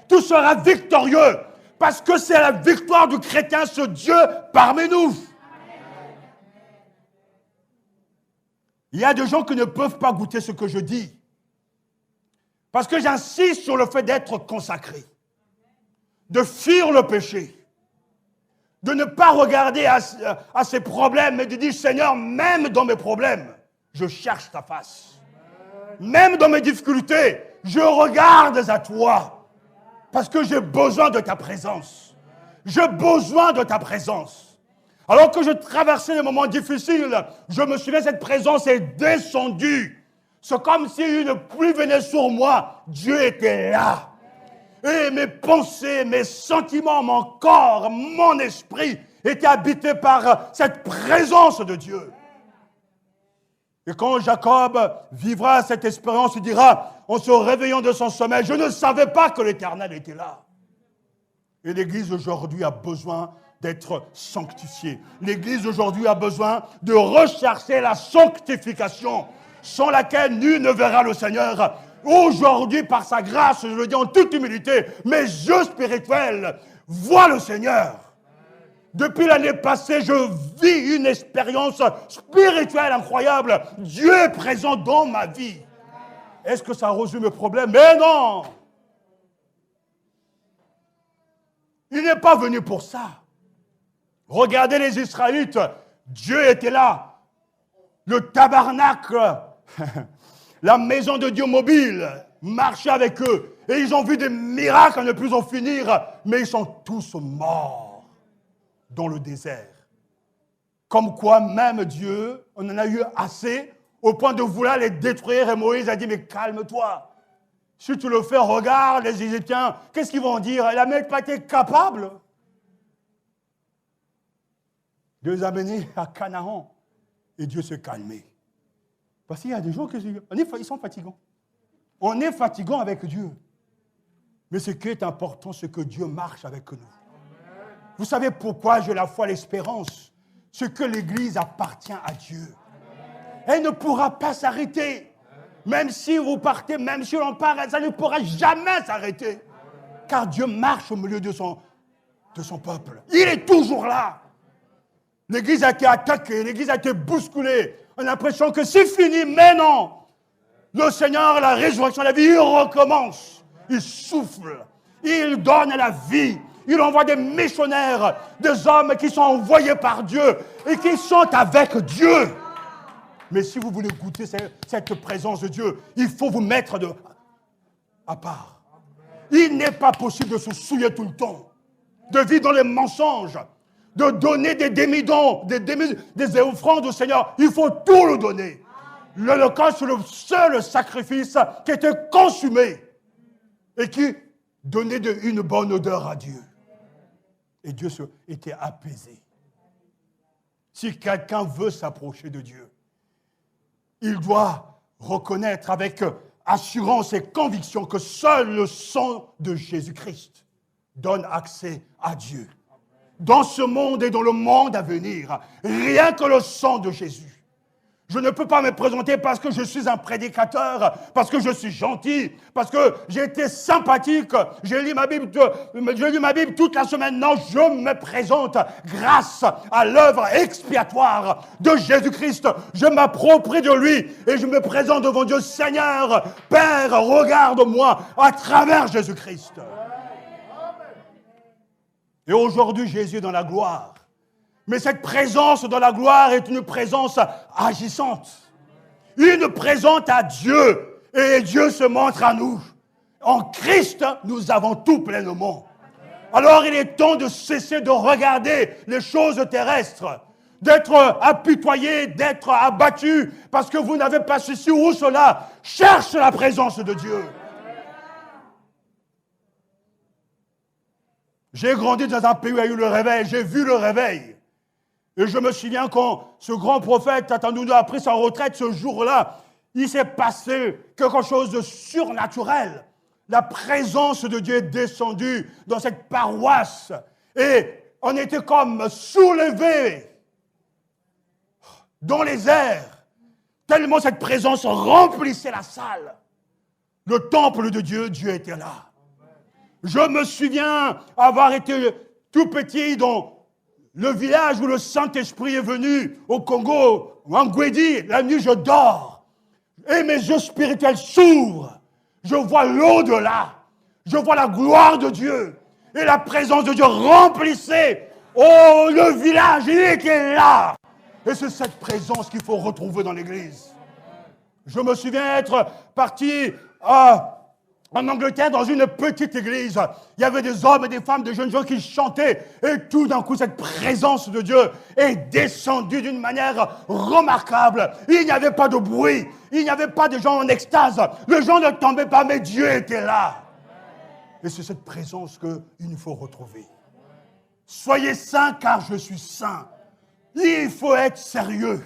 Speaker 2: Tu seras victorieux, parce que c'est la victoire du chrétien, ce Dieu parmi nous. Il y a des gens qui ne peuvent pas goûter ce que je dis, parce que j'insiste sur le fait d'être consacré, de fuir le péché, de ne pas regarder à ses problèmes, mais de dire, Seigneur, même dans mes problèmes, je cherche ta face. Même dans mes difficultés, je regarde à toi. Parce que j'ai besoin de ta présence. J'ai besoin de ta présence. Alors que je traversais des moments difficiles, je me souviens, cette présence est descendue. C'est comme si une pluie venait sur moi. Dieu était là. Et mes pensées, mes sentiments, mon corps, mon esprit étaient habités par cette présence de Dieu. Et quand Jacob vivra cette expérience, il dira, en se réveillant de son sommeil, je ne savais pas que l'Éternel était là. Et l'Église aujourd'hui a besoin d'être sanctifiée. L'Église aujourd'hui a besoin de rechercher la sanctification, sans laquelle nul ne verra le Seigneur. Aujourd'hui, par sa grâce, je le dis en toute humilité, mes yeux spirituels voient le Seigneur. Depuis l'année passée, je vis une expérience spirituelle incroyable. Dieu est présent dans ma vie. Est-ce que ça résout mes problèmes? Mais non! Il n'est pas venu pour ça. Regardez les Israélites. Dieu était là. Le tabernacle, la maison de Dieu mobile, marchait avec eux. Et ils ont vu des miracles à ne plus en finir. Mais ils sont tous morts dans le désert. Comme quoi, même Dieu, on en a eu assez au point de vouloir les détruire. Et Moïse a dit, mais calme-toi. Si tu le fais, regarde les Égyptiens. Qu'est-ce qu'ils vont dire? Elle n'a même pas été capable de les amener à Canaan. Et Dieu s'est calmé. Parce qu'il y a des gens qui ils sont fatigants. On est fatigant avec Dieu. Mais ce qui est important, c'est que Dieu marche avec nous. Vous savez pourquoi j'ai la foi, l'espérance? C'est que l'Église appartient à Dieu. Elle ne pourra pas s'arrêter. Même si vous partez, même si l'on part, ça ne pourra jamais s'arrêter. Car Dieu marche au milieu de son peuple. Il est toujours là. L'Église a été attaquée, l'Église a été bousculée. On a l'impression que c'est fini, mais non. Le Seigneur, la résurrection, la vie, il recommence. Il souffle. Il donne la vie. Il envoie des missionnaires, des hommes qui sont envoyés par Dieu et qui sont avec Dieu. Mais si vous voulez goûter cette présence de Dieu, il faut vous mettre à part. Il n'est pas possible de se souiller tout le temps, de vivre dans les mensonges, de donner des demi-dons, des offrandes au Seigneur. Il faut tout le donner. L'Holocauste, c'est le seul sacrifice qui était consumé et qui donnait une bonne odeur à Dieu. Et Dieu était apaisé. Si quelqu'un veut s'approcher de Dieu, il doit reconnaître avec assurance et conviction que seul le sang de Jésus-Christ donne accès à Dieu. Dans ce monde et dans le monde à venir, rien que le sang de Jésus. Je ne peux pas me présenter parce que je suis un prédicateur, parce que je suis gentil, parce que j'ai été sympathique, j'ai lu ma Bible toute la semaine. Non, je me présente grâce à l'œuvre expiatoire de Jésus-Christ. Je m'approprie de lui et je me présente devant Dieu. Seigneur, Père, regarde-moi à travers Jésus-Christ. Et aujourd'hui, Jésus est dans la gloire. Mais cette présence dans la gloire est une présence agissante. Une présence à Dieu. Et Dieu se montre à nous. En Christ, nous avons tout pleinement. Alors il est temps de cesser de regarder les choses terrestres. D'être apitoyé, d'être abattu. Parce que vous n'avez pas ceci ou cela. Cherche la présence de Dieu. J'ai grandi dans un pays où il y a eu le réveil. J'ai vu le réveil. Et je me souviens quand ce grand prophète Atandounou a pris sa retraite ce jour-là, il s'est passé quelque chose de surnaturel. La présence de Dieu est descendue dans cette paroisse. Et on était comme soulevés dans les airs. Tellement cette présence remplissait la salle. Le temple de Dieu, Dieu était là. Je me souviens avoir été tout petit dans le village où le Saint-Esprit est venu, au Congo, en Ngwedi. La nuit, je dors. Et mes yeux spirituels s'ouvrent. Je vois l'au-delà. Je vois la gloire de Dieu. Et la présence de Dieu remplissait. Oh, le village, il était là. Et c'est cette présence qu'il faut retrouver dans l'église. Je me souviens être parti en Angleterre, dans une petite église. Il y avait des hommes et des femmes, des jeunes gens qui chantaient. Et tout d'un coup, cette présence de Dieu est descendue d'une manière remarquable. Il n'y avait pas de bruit. Il n'y avait pas de gens en extase. Les gens ne tombaient pas, mais Dieu était là. Et c'est cette présence qu'il nous faut retrouver. Soyez saints, car je suis saint. Il faut être sérieux.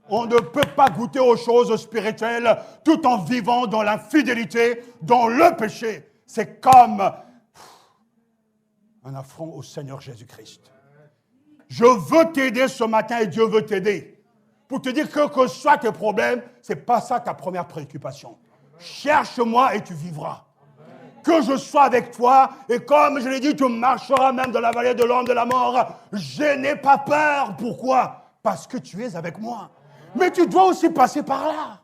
Speaker 2: On ne peut pas goûter aux choses spirituelles tout en vivant dans l'infidélité, dans le péché. C'est comme un affront au Seigneur Jésus-Christ. Je veux t'aider ce matin et Dieu veut t'aider. Pour te dire que soient tes problèmes, ce n'est pas ça ta première préoccupation. Cherche-moi et tu vivras. Que je sois avec toi et comme je l'ai dit, tu marcheras même dans la vallée de l'ombre de la mort. Je n'ai pas peur. Pourquoi? Parce que tu es avec moi. Mais tu dois aussi passer par là.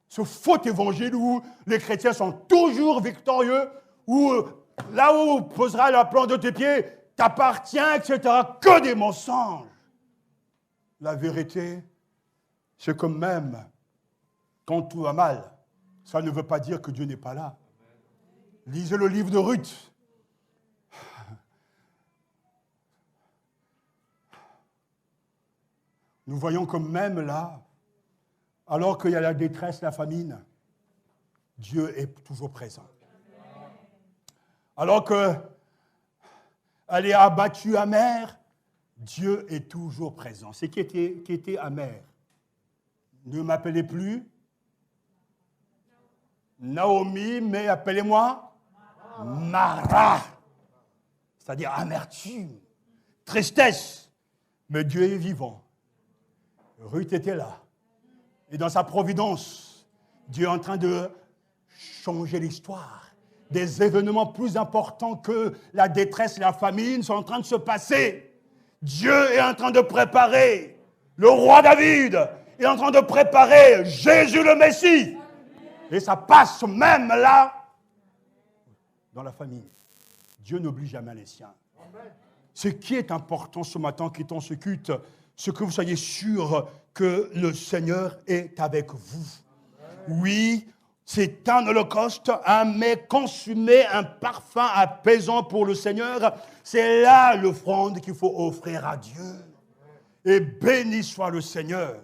Speaker 2: Ce faux évangile où les chrétiens sont toujours victorieux, où là où posera la plante de tes pieds, t'appartient, etc. Que des mensonges. La vérité, c'est que même quand tout va mal, ça ne veut pas dire que Dieu n'est pas là. Lisez le livre de Ruth. Nous voyons que même là, alors qu'il y a la détresse, la famine, Dieu est toujours présent. Alors qu'elle est abattue, amère, Dieu est toujours présent. C'est qui était amère. Ne m'appelez plus Naomi, mais appelez-moi Mara. C'est-à-dire amertume, tristesse. Mais Dieu est vivant. Ruth était là. Et dans sa providence, Dieu est en train de changer l'histoire. Des événements plus importants que la détresse et la famine sont en train de se passer. Dieu est en train de préparer le roi David. Il est en train de préparer Jésus le Messie. Et ça passe même là, dans la famine. Dieu n'oublie jamais les siens. Ce qui est important ce matin, qui est en ce culte, c'est que vous soyez sûrs que le Seigneur est avec vous. Oui, c'est un holocauste, mais consommer un parfum apaisant pour le Seigneur, c'est là l'offrande qu'il faut offrir à Dieu. Et béni soit le Seigneur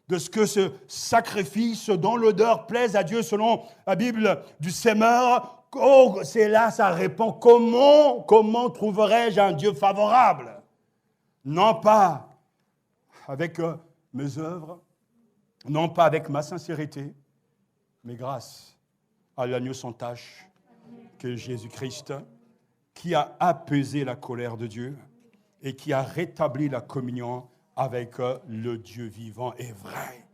Speaker 2: de ce que ce sacrifice dont l'odeur plaise à Dieu selon la Bible du Semeur. Oh, c'est là, ça répond, comment trouverais-je un Dieu favorable? Non pas avec mes œuvres, non pas avec ma sincérité, mais grâce à l'agneau sans tache que Jésus-Christ, qui a apaisé la colère de Dieu et qui a rétabli la communion avec le Dieu vivant et vrai.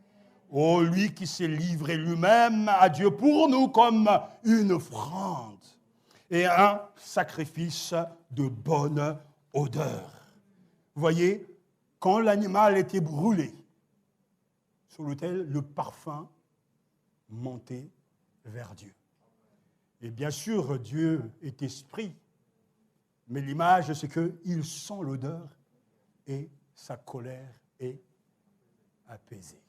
Speaker 2: Oh, lui qui s'est livré lui-même à Dieu pour nous comme une offrande et un sacrifice de bonne odeur. Vous voyez, quand l'animal était brûlé sur l'autel, le parfum montait vers Dieu. Et bien sûr, Dieu est esprit, mais l'image, c'est qu'il sent l'odeur et sa colère est apaisée.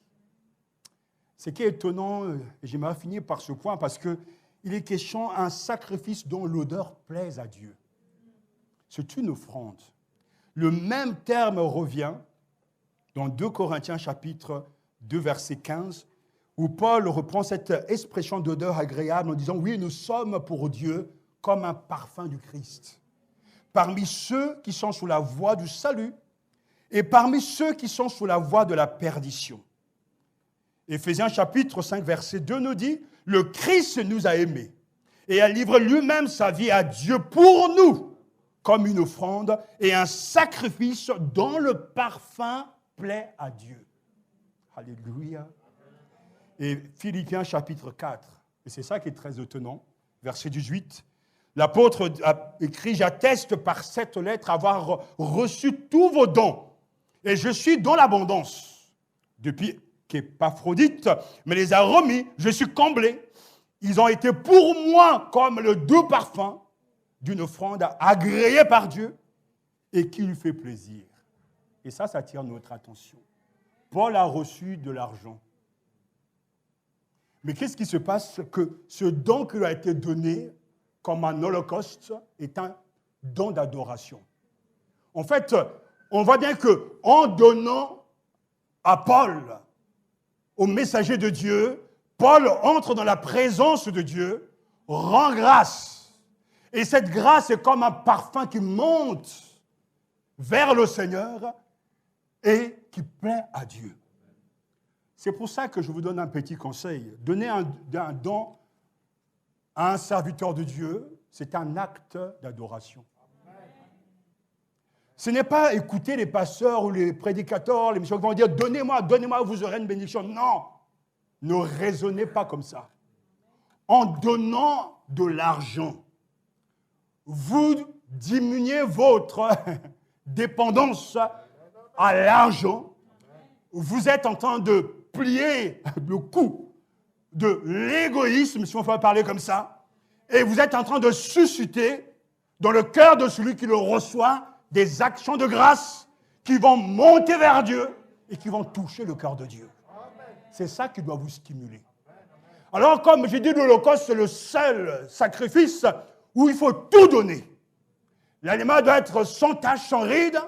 Speaker 2: Ce qui est étonnant, et j'aimerais finir par ce point, parce qu'il est question d'un sacrifice dont l'odeur plaise à Dieu. C'est une offrande. Le même terme revient dans 2 Corinthiens chapitre 2, verset 15, où Paul reprend cette expression d'odeur agréable en disant « Oui, nous sommes pour Dieu comme un parfum du Christ. Parmi ceux qui sont sous la voie du salut et parmi ceux qui sont sous la voie de la perdition. » Éphésiens chapitre 5, verset 2 nous dit « Le Christ nous a aimés et a livré lui-même sa vie à Dieu pour nous comme une offrande et un sacrifice dont le parfum plaît à Dieu. » Alléluia. Et Philippiens chapitre 4, et c'est ça qui est très étonnant, verset 18, l'apôtre a écrit « J'atteste par cette lettre avoir reçu tous vos dons, et je suis dans l'abondance. Depuis qu'Épaphrodite me les a remis, je suis comblé. Ils ont été pour moi comme le doux parfum d'une offrande agréée par Dieu et qui lui fait plaisir. » Et ça attire notre attention. Paul a reçu de l'argent. Mais qu'est-ce qui se passe? Que ce don qui lui a été donné comme un holocauste est un don d'adoration. En fait, on voit bien qu'en donnant à Paul, au messager de Dieu, Paul entre dans la présence de Dieu, rend grâce. Et cette grâce est comme un parfum qui monte vers le Seigneur et qui plaît à Dieu. C'est pour ça que je vous donne un petit conseil. Donner un don à un serviteur de Dieu, c'est un acte d'adoration. Ce n'est pas écouter les pasteurs ou les prédicateurs, les missions qui vont dire « Donnez-moi, vous aurez une bénédiction ». Non, ne raisonnez pas comme ça. En donnant de l'argent, vous diminuez votre dépendance à l'argent. Vous êtes en train de plier le cou de l'égoïsme, si on peut parler comme ça, et vous êtes en train de susciter dans le cœur de celui qui le reçoit des actions de grâce qui vont monter vers Dieu et qui vont toucher le cœur de Dieu. C'est ça qui doit vous stimuler. Alors, comme j'ai dit, l'Holocauste, c'est le seul sacrifice où il faut tout donner. L'animal doit être sans tache, sans ride,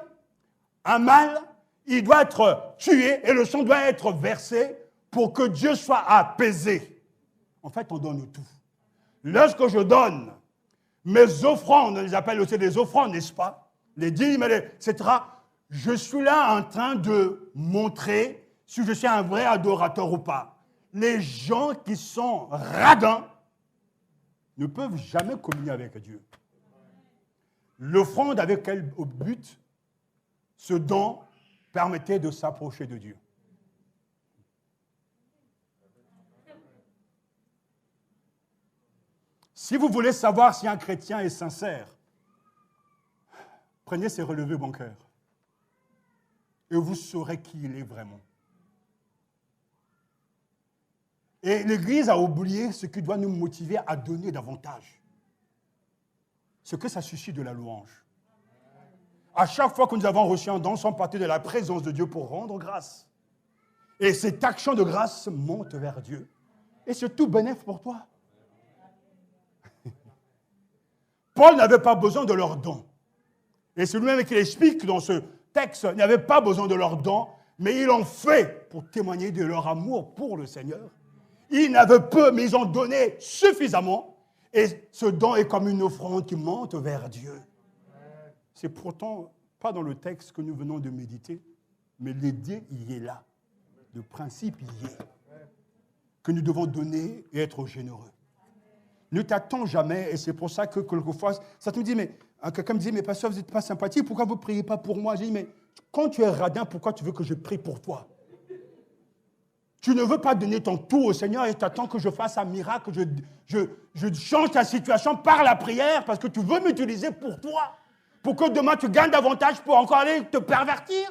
Speaker 2: un mâle, il doit être tué et le sang doit être versé pour que Dieu soit apaisé. En fait, on donne tout. Lorsque je donne mes offrandes, on les appelle aussi des offrandes, n'est-ce pas? Les dîmes, etc. Je suis là en train de montrer si je suis un vrai adorateur ou pas. Les gens qui sont radins ne peuvent jamais communier avec Dieu. L'offrande avec quel but? Ce don permettait de s'approcher de Dieu. Si vous voulez savoir si un chrétien est sincère, prenez ses relevés bancaires et vous saurez qui il est vraiment. Et l'Église a oublié ce qui doit nous motiver à donner davantage. c'est que ça suscite de la louange. À chaque fois que nous avons reçu un don, nous sommes partis de la présence de Dieu pour rendre grâce. Et cette action de grâce monte vers Dieu. Et c'est tout bénéfice pour toi. Paul n'avait pas besoin de leurs dons. Et c'est lui-même qui l'explique dans ce texte. Il n'avait pas besoin de leurs dons, mais ils l'ont fait pour témoigner de leur amour pour le Seigneur. Ils n'avaient peu, mais ils ont donné suffisamment. Et ce don est comme une offrande qui monte vers Dieu. C'est pourtant pas dans le texte que nous venons de méditer, mais l'idée y est là. Le principe y est. Que nous devons donner et être généreux. Ne t'attends jamais, et c'est pour ça que quelquefois, ça te dit, mais quelqu'un me dit, mais pasteur, vous n'êtes pas sympathique, pourquoi vous ne priez pas pour moi? J'ai dit, mais quand tu es radin, pourquoi tu veux que je prie pour toi? Tu ne veux pas donner ton tout au Seigneur et t'attends que je fasse un miracle, je change ta situation par la prière parce que tu veux m'utiliser pour toi, pour que demain tu gagnes davantage pour encore aller te pervertir.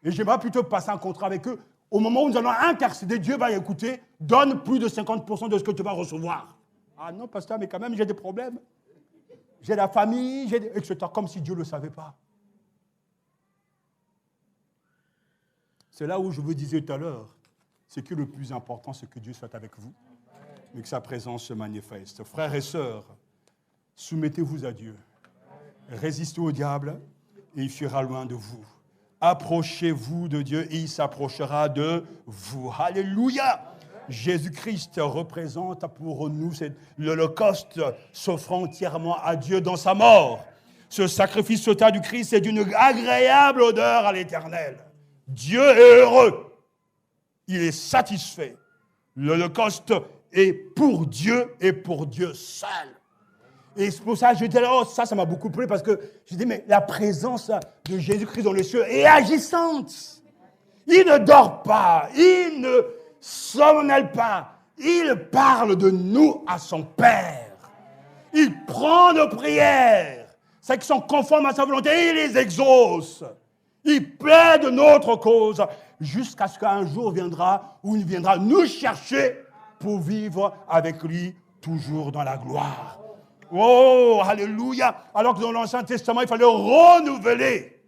Speaker 2: Et j'aimerais plutôt passer un contrat avec eux. Au moment où nous allons intercéder, Dieu va écouter, donne plus de 50% de ce que tu vas recevoir. Ah non, pasteur, mais quand même, j'ai des problèmes. J'ai la famille, etc. Comme si Dieu ne le savait pas. C'est là où je vous disais tout à l'heure, c'est que le plus important, c'est que Dieu soit avec vous, mais que sa présence se manifeste. Frères et sœurs, soumettez-vous à Dieu. Résistez au diable et il fuira loin de vous. Approchez-vous de Dieu et il s'approchera de vous. Alléluia! Jésus-Christ représente pour nous l'Holocauste, s'offrant entièrement à Dieu dans sa mort. Ce sacrifice total du Christ est d'une agréable odeur à l'Éternel. Dieu est heureux. Il est satisfait. L'Holocauste est pour Dieu et pour Dieu seul. Et c'est pour ça que je disais, oh, ça m'a beaucoup plu parce que je dis, mais la présence de Jésus-Christ dans les cieux est agissante. Il ne dort pas, il ne somnole pas, il parle de nous à son Père. Il prend nos prières, ceux qui sont conformes à sa volonté, il les exauce. Il plaide notre cause jusqu'à ce qu'un jour viendra où il viendra nous chercher pour vivre avec lui toujours dans la gloire. Oh, alléluia! Alors que dans l'Ancien Testament, il fallait renouveler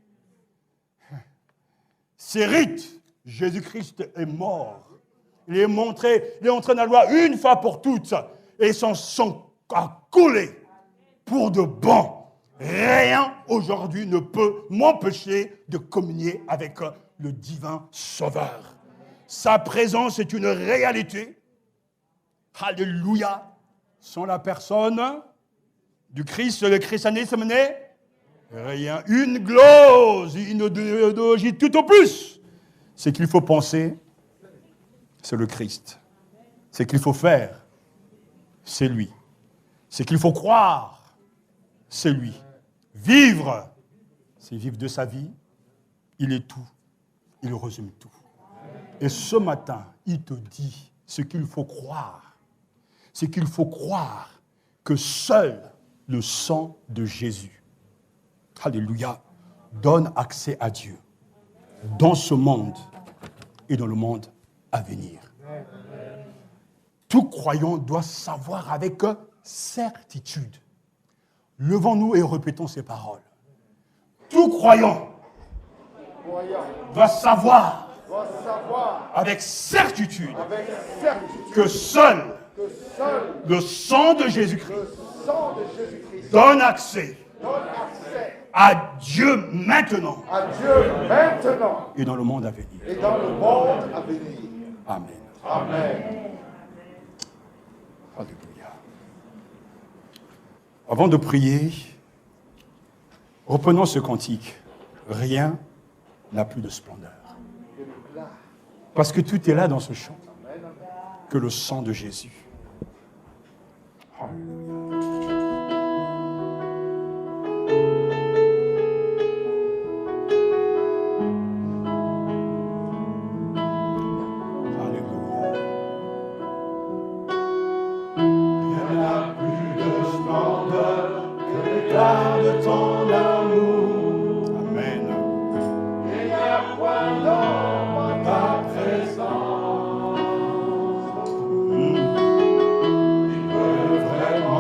Speaker 2: ces rites. Jésus-Christ est mort. Il est entré dans la loi une fois pour toutes. Et son sang a coulé pour de bon. Rien aujourd'hui ne peut m'empêcher de communier avec le divin Sauveur. Sa présence est une réalité. Alléluia! Sans la personne du Christ, le christianisme n'est rien. Une glose, une idéologie tout au plus. C'est qu'il faut penser, c'est le Christ. C'est qu'il faut faire, c'est lui. C'est qu'il faut croire, c'est lui. Vivre, c'est vivre de sa vie. Il est tout. Il résume tout. Et ce matin, il te dit ce qu'il faut croire. C'est qu'il faut croire que seul le sang de Jésus, alléluia, donne accès à Dieu dans ce monde et dans le monde à venir. Tout croyant doit savoir avec certitude. Levons-nous et répétons ces paroles. Tout croyant doit savoir avec certitude que seul le sang de Jésus-Christ donne accès à Dieu maintenant et dans le monde à venir. Amen.
Speaker 3: Amen.
Speaker 2: Alléluia. Avant de prier, reprenons ce cantique. Rien n'a plus de splendeur. Parce que tout est là dans ce chant. Que le sang de Jésus.
Speaker 3: Vraiment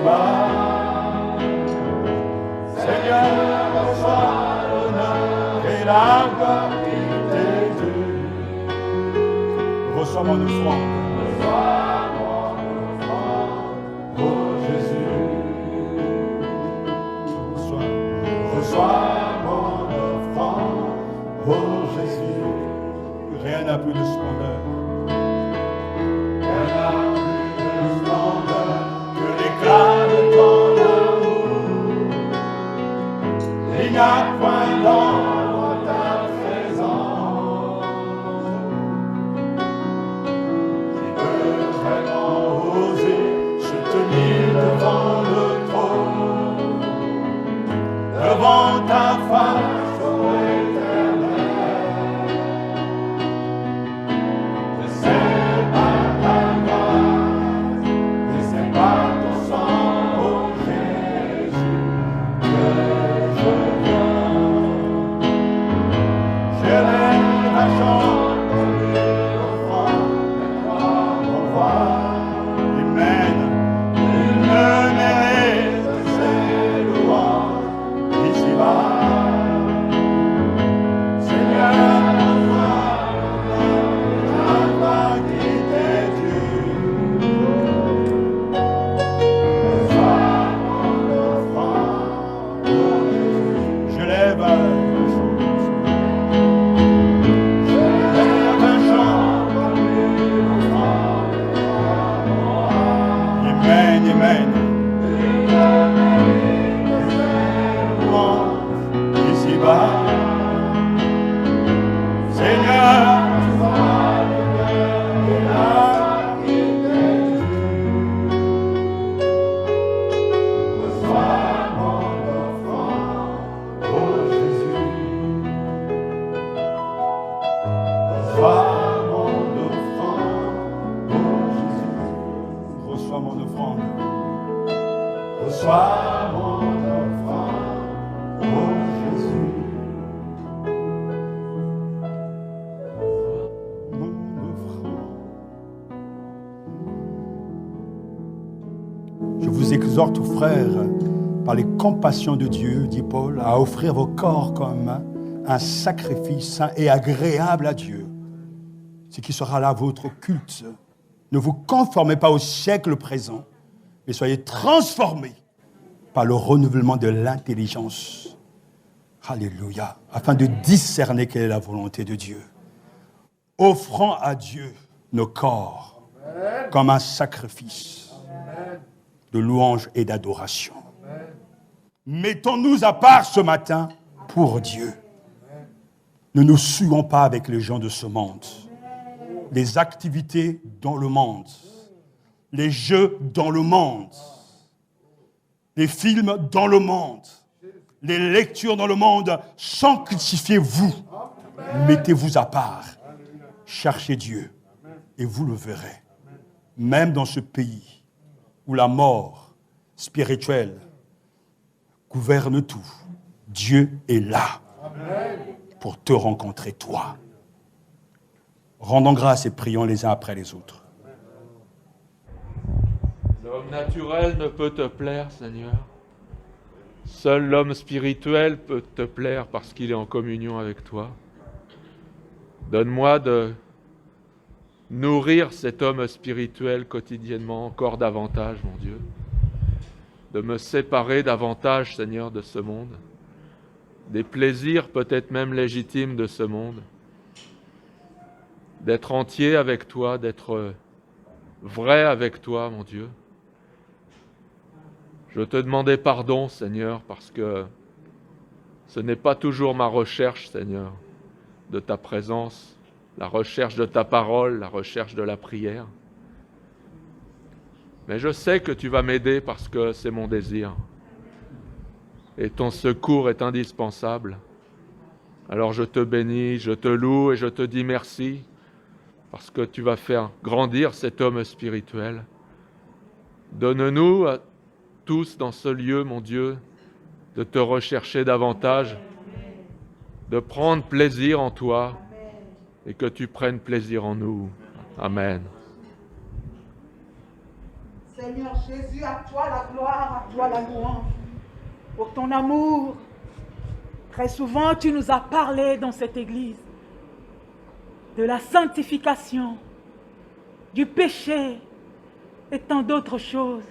Speaker 2: ici-bas. Seigneur, reçois l'honneur et la gloire qui t'est due. Reçois mon offrande. Reçois mon offrande, oh Jésus. Reçois mon offrande, oh Jésus. Rien n'a plus de splendeur. Rien n'a plus de splendeur que l'éclat de ton amour. Il n'y a point d'ombre ta présence qui peut vraiment oser se tenir devant le trône, devant ta face, ô Éternel. Et c'est par ta grâce, et c'est par ton sang, ô Jésus, que je viens. J'élève un chant pour lui offrande, et toi m'envoie. Amen. Il me mérite de ses louanges ici-bas. Seigneur, reçois la gloire qui t'est due. Reçois mon offrande, oh Jésus. Je lève un chant. Je lève un chant pour lui offrande, et toi m'envoie. Amen, amen. Ici-bas, Seigneur, reçois l'honneur et la gloire qui t'est due. Reçois mon offrande, oh Jésus. Reçois mon offrande, oh Jésus. Reçois mon offrande. Reçois mon offrande, oh Jésus. Mon offrande. Je vous exhorte, frères, par les compassions de Dieu, dit Paul, à offrir vos corps comme un sacrifice saint et agréable à Dieu, ce qui sera là votre culte. Ne vous conformez pas au siècle présent, mais soyez transformés par le renouvellement de l'intelligence. Alléluia. Afin de discerner quelle est la volonté de Dieu. Offrons à Dieu nos corps comme un sacrifice de louange et d'adoration. Mettons-nous à part ce matin pour Dieu. Ne nous souillons pas avec les gens de ce monde. Les activités dans le monde, les jeux dans le monde, les films dans le monde, les lectures dans le monde, sanctifiez-vous, mettez-vous à part, cherchez Dieu et vous le verrez. Même dans ce pays où la mort spirituelle gouverne tout, Dieu est là pour te rencontrer toi. Rendons grâce et prions les uns après les autres.
Speaker 3: L'homme naturel ne peut te plaire, Seigneur. Seul l'homme spirituel peut te plaire parce qu'il est en communion avec toi. Donne-moi de nourrir cet homme spirituel quotidiennement encore davantage, mon Dieu. De me séparer davantage, Seigneur, de ce monde. Des plaisirs peut-être même légitimes de ce monde. D'être entier avec toi, d'être vrai avec toi, mon Dieu. Je te demandais pardon, Seigneur, parce que ce n'est pas toujours ma recherche, Seigneur, de ta présence, la recherche de ta parole, la recherche de la prière. Mais je sais que tu vas m'aider parce que c'est mon désir. Et ton secours est indispensable. Alors je te bénis, je te loue et je te dis merci parce que tu vas faire grandir cet homme spirituel. Donne-nous à tous dans ce lieu, mon Dieu, de te rechercher davantage, de prendre plaisir en toi et que tu prennes plaisir en nous. Amen.
Speaker 4: Seigneur Jésus, à toi la gloire, à toi la louange, pour ton amour. Très souvent, tu nous as parlé dans cette église de la sanctification, du péché et tant d'autres choses.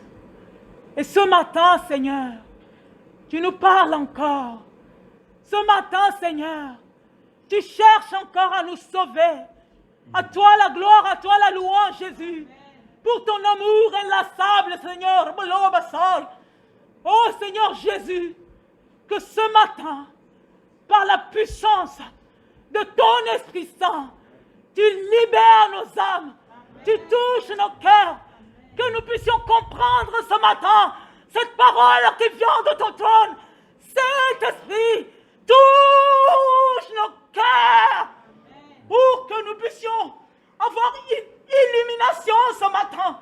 Speaker 4: Et ce matin, Seigneur, tu nous parles encore. Ce matin, Seigneur, tu cherches encore à nous sauver. À toi la gloire, à toi la louange, Jésus, pour ton amour inlassable, Seigneur. Oh Seigneur Jésus, que ce matin, par la puissance de ton Esprit Saint, tu libères nos âmes, tu touches nos cœurs, que nous puissions comprendre ce matin cette parole qui vient de ton trône. Saint-Esprit, touche nos cœurs pour que nous puissions avoir une illumination ce matin,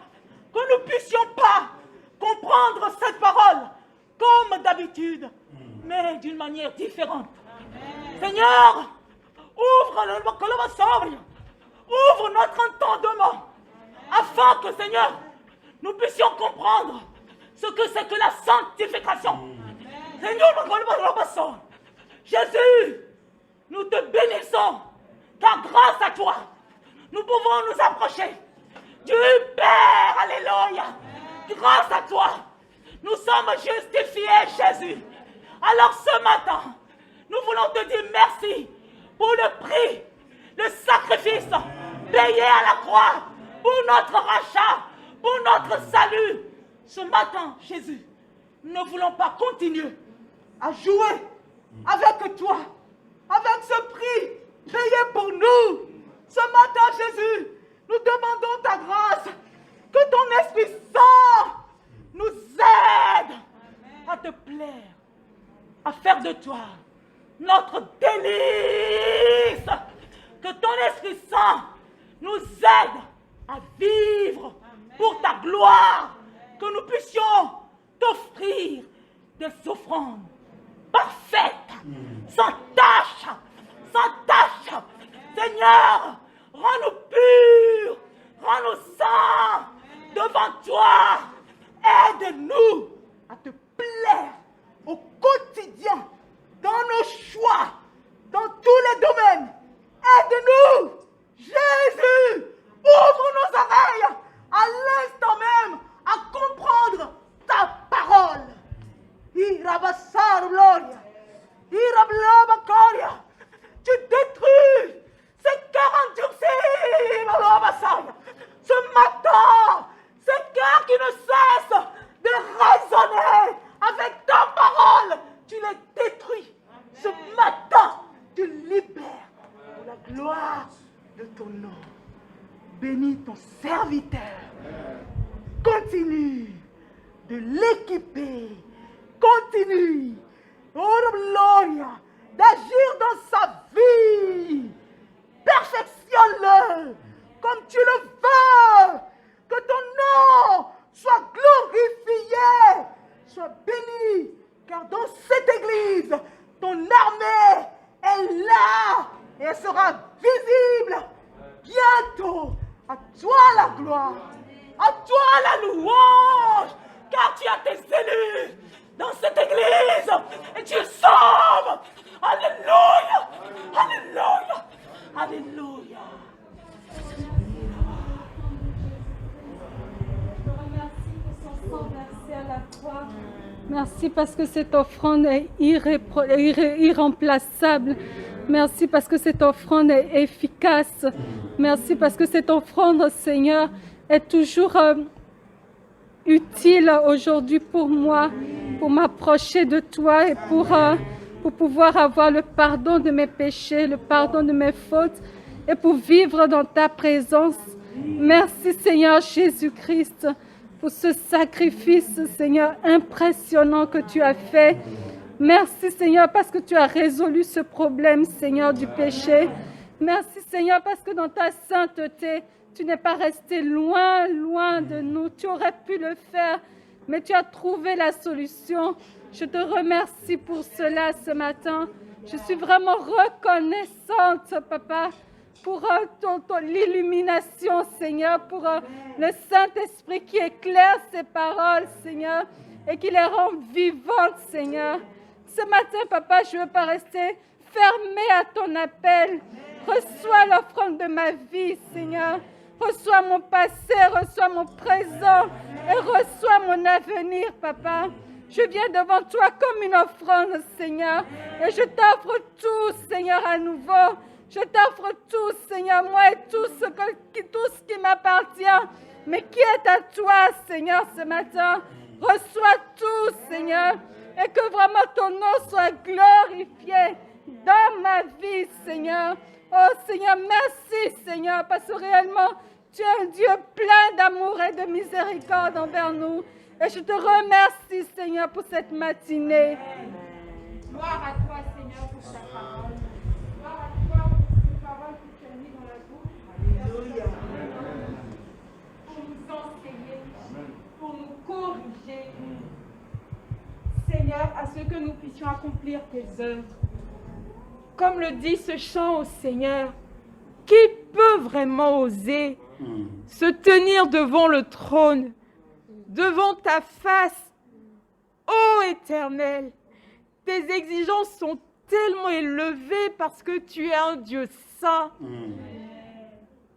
Speaker 4: que nous ne puissions pas comprendre cette parole comme d'habitude, mais d'une manière différente. Seigneur, ouvre notre entendement, afin que, Seigneur, nous puissions comprendre ce que c'est que la sanctification. Seigneur, Jésus, nous te bénissons, car grâce à toi, nous pouvons nous approcher du Père. Alléluia. Grâce à toi, nous sommes justifiés, Jésus. Alors ce matin, nous voulons te dire merci pour le prix, le sacrifice payé à la croix, pour notre rachat, pour notre salut. Ce matin, Jésus, nous ne voulons pas continuer à jouer avec toi, avec ce prix payé pour nous. Ce matin, Jésus, nous demandons ta grâce, que ton Esprit Saint nous aide à te plaire, à faire de toi notre délice. Que ton Esprit Saint nous aide à vivre pour ta gloire, que nous puissions t'offrir des offrandes parfaites, sans tache, sans tache. Seigneur, rends-nous purs, rends-nous saints devant toi. Aide-nous à te plaire au quotidien, dans nos choix, dans tous les domaines. Aide-nous, Jésus, ouvre nos oreilles à l'instant même à comprendre ta parole. Tu détruis ces cœurs endurcis. Ce matin, ces cœurs qui ne cessent de raisonner avec ta parole, tu les détruis. Ce matin, tu libères pour la gloire de ton nom. Bénis ton serviteur. Continue de l'équiper. Continue, oh gloria, d'agir dans sa vie. Perfectionne-le comme tu le veux. Que ton nom soit glorifié, soit béni. Car dans cette église, ton armée est là et elle sera visible bientôt. À toi la gloire, à toi la louange, car tu as tes élus dans cette église et tu sauves. Alléluia, alléluia, alléluia.
Speaker 5: Merci parce que cette offrande est irremplaçable. Merci parce que cette offrande est efficace. Merci parce que cette offrande, Seigneur, est toujours utile aujourd'hui pour moi, pour m'approcher de toi et pour pouvoir avoir le pardon de mes péchés, le pardon de mes fautes et pour vivre dans ta présence. Merci, Seigneur Jésus-Christ, pour ce sacrifice, Seigneur, impressionnant que tu as fait. Merci, Seigneur, parce que tu as résolu ce problème, Seigneur, du péché. Merci, Seigneur, parce que dans ta sainteté, tu n'es pas resté loin, loin de nous. Tu aurais pu le faire, mais tu as trouvé la solution. Je te remercie pour cela ce matin. Je suis vraiment reconnaissante, Papa, pour l'illumination, Seigneur, pour le Saint-Esprit qui éclaire ces paroles, Seigneur, et qui les rend vivantes, Seigneur. Ce matin, Papa, je ne veux pas rester fermée à ton appel. Reçois l'offrande de ma vie, Seigneur. Reçois mon passé, reçois mon présent et reçois mon avenir, Papa. Je viens devant toi comme une offrande, Seigneur, et je t'offre tout, Seigneur, à nouveau. Je t'offre tout, Seigneur, moi et tout ce qui m'appartient, mais qui est à toi, Seigneur, ce matin. Reçois tout, Seigneur, et que vraiment ton nom soit glorifié dans ma vie, Seigneur. Oh, Seigneur, merci, Seigneur, parce que réellement, tu es un Dieu plein d'amour et de miséricorde envers nous. Et je te remercie, Seigneur, pour cette matinée.
Speaker 6: Gloire à toi, Seigneur, pour ta parole. Gloire à toi pour ces paroles que tu as mises dans la bouche. Alléluia. Pour nous enseigner, pour nous corriger. Seigneur, à ce que nous puissions accomplir tes œuvres. Comme le dit ce chant au Seigneur, qui peut vraiment oser se tenir devant le trône, devant ta face, ô Éternel? Tes exigences sont tellement élevées parce que tu es un Dieu saint.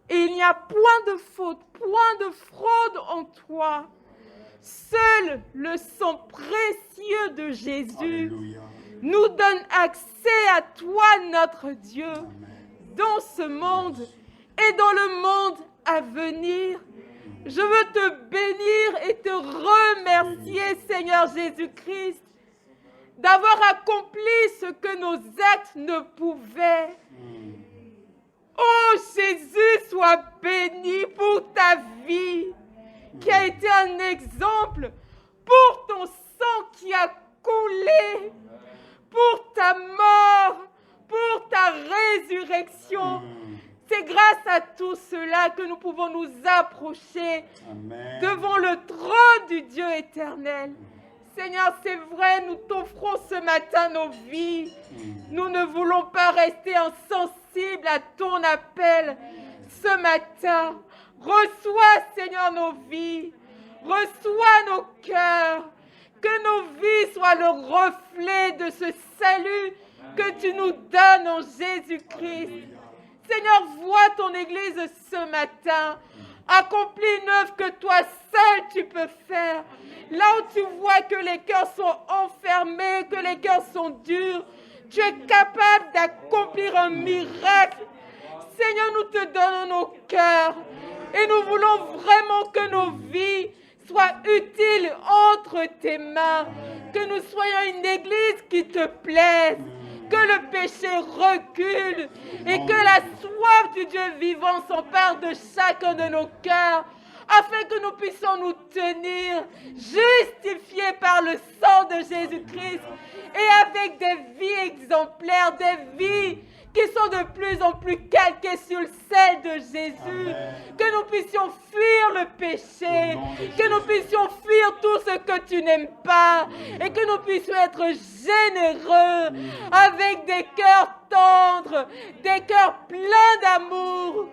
Speaker 6: Et il n'y a point de faute, point de fraude en toi. Seul le sang précieux de Jésus nous donne accès à toi, notre Dieu, dans ce monde et dans le monde à venir. Je veux te bénir et te remercier, Seigneur Jésus-Christ, d'avoir accompli ce que nos actes ne pouvaient. Oh Jésus, sois béni pour ta vie, qui a été un exemple, pour ton sang qui a coulé, pour ta mort, pour ta résurrection. C'est grâce à tout cela que nous pouvons nous approcher devant le trône du Dieu éternel. Seigneur, c'est vrai, nous t'offrons ce matin nos vies. Nous ne voulons pas rester insensibles à ton appel ce matin. Reçois, Seigneur, nos vies. Reçois nos cœurs. Que nos vies soient le reflet de ce salut que tu nous donnes en Jésus-Christ. Seigneur, vois ton Église ce matin. Accomplis une œuvre que toi seul tu peux faire. Là où tu vois que les cœurs sont enfermés, que les cœurs sont durs, tu es capable d'accomplir un miracle. Seigneur, nous te donnons nos cœurs et nous voulons vraiment que nos vies soient utiles entre tes mains, que nous soyons une église qui te plaise, que le péché recule et que la soif du Dieu vivant s'empare de chacun de nos cœurs, afin que nous puissions nous tenir justifiés par le sang de Jésus-Christ et avec des vies exemplaires, des vies qui sont de plus en plus calquées sur celles de Jésus. Amen. Que nous puissions fuir le péché, que nous puissions fuir tout ce que tu n'aimes pas et que nous puissions être généreux avec des cœurs tendres, des cœurs pleins d'amour.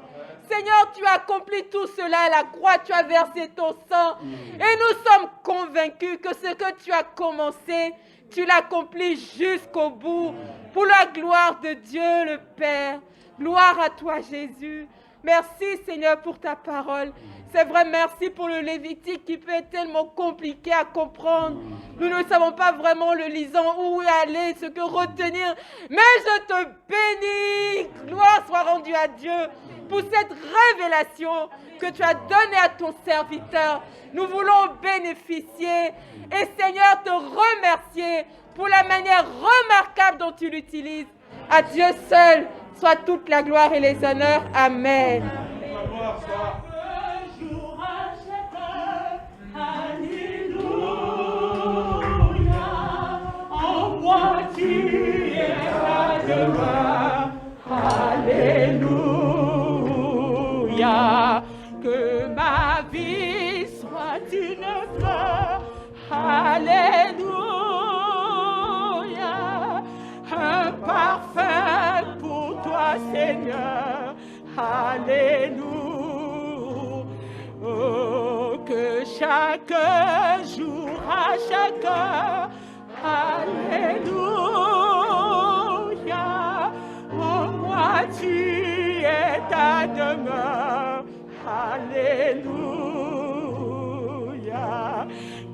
Speaker 6: Seigneur, tu as accompli tout cela à la croix, tu as versé ton sang et nous sommes convaincus que ce que tu as commencé, tu l'accomplis jusqu'au bout pour la gloire de Dieu le Père. Gloire à toi, Jésus. Merci, Seigneur, pour ta parole. C'est vrai, merci pour le Lévitique qui peut être tellement compliqué à comprendre. Nous ne savons pas vraiment le lisant où aller, ce que retenir. Mais je te bénis. Gloire soit rendue à Dieu pour cette révélation que tu as donnée à ton serviteur. Nous voulons bénéficier et, Seigneur, te remercier pour la manière remarquable dont tu l'utilises. À Dieu seul soit toute la gloire et les honneurs. Amen.
Speaker 4: Alléluia, que ma vie soit une fleur. Alléluia, un parfum pour toi, Seigneur.
Speaker 6: Alléluia. Oh, que chaque jour, à chaque heure, Alléluia. En moi tu es ta demeure. Alléluia.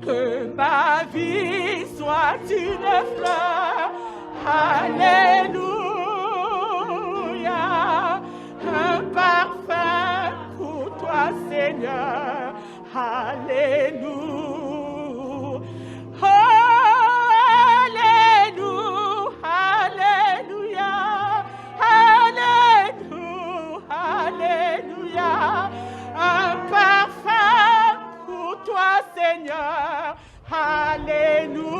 Speaker 6: Que ma vie soit une fleur. Alléluia. Un parfum pour toi, Seigneur. Alléluia. Oh, alléluia. Alléluia. Alléluia. Un parfum pour toi, Seigneur. Alléluia.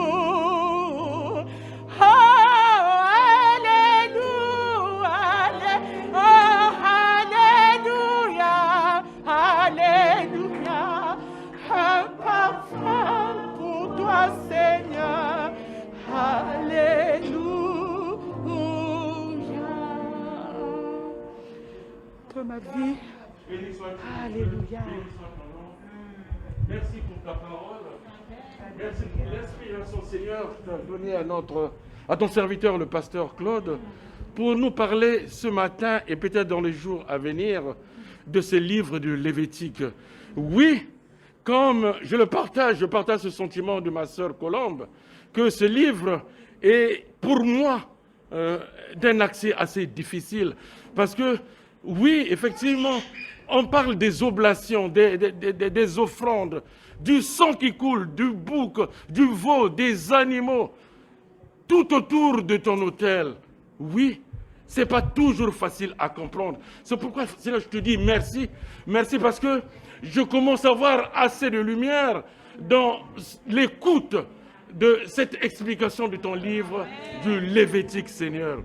Speaker 6: Oh, alléluia. Oh, alléluia. Alléluia. Un parfum pour toi, Seigneur. Alléluia. Que ma vie. Alléluia.
Speaker 7: Merci pour ta parole. Merci pour l'inspiration, Seigneur, que tu as donnée à ton serviteur, le pasteur Claude, pour nous parler ce matin et peut-être dans les jours à venir de ces livres du Lévitique. Oui, comme je partage ce sentiment de ma sœur Colombe, que ce livre est pour moi d'un accès assez difficile. Parce que, oui, effectivement, on parle des oblations, des offrandes, du sang qui coule, du bouc, du veau, des animaux, tout autour de ton autel. Oui, ce n'est pas toujours facile à comprendre. C'est pourquoi je te dis merci. Merci parce que je commence à avoir assez de lumière dans l'écoute de cette explication de ton livre du Lévitique, Seigneur.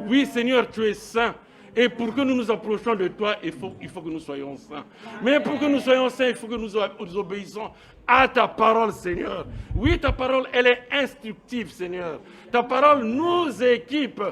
Speaker 7: Oui, Seigneur, tu es saint. Et pour que nous nous approchions de toi, il faut que nous soyons saints. Mais pour que nous soyons saints, il faut que nous obéissons à ta parole, Seigneur. Oui, ta parole, elle est instructive, Seigneur. Ta parole nous équipe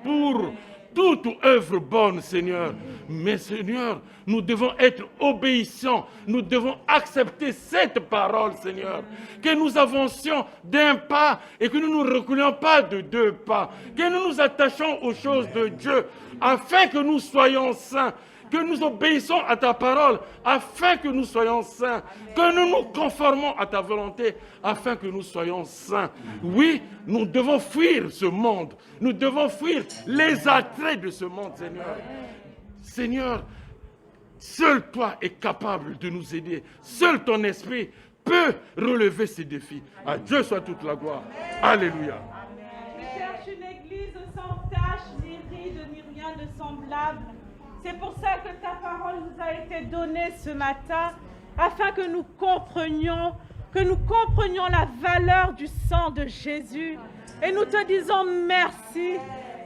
Speaker 7: pour toute œuvre bonne, Seigneur. Mais, Seigneur, nous devons être obéissants. Nous devons accepter cette parole, Seigneur. Que nous avancions d'un pas et que nous ne nous reculions pas de 2 pas. Que nous nous attachons aux choses de Dieu afin que nous soyons saints. Que nous obéissons à ta parole afin que nous soyons saints. Que nous nous conformons à ta volonté afin que nous soyons saints. Oui, nous devons fuir ce monde. Nous devons fuir les attraits de ce monde, Seigneur. Seigneur, seul toi es capable de nous aider. Seul ton esprit peut relever ces défis. À Dieu soit toute la gloire. Alléluia.
Speaker 6: Je cherche une église sans tache, ni ride, ni rien de semblable. C'est pour ça que ta parole nous a été donnée ce matin, afin que nous comprenions la valeur du sang de Jésus. Et nous te disons merci.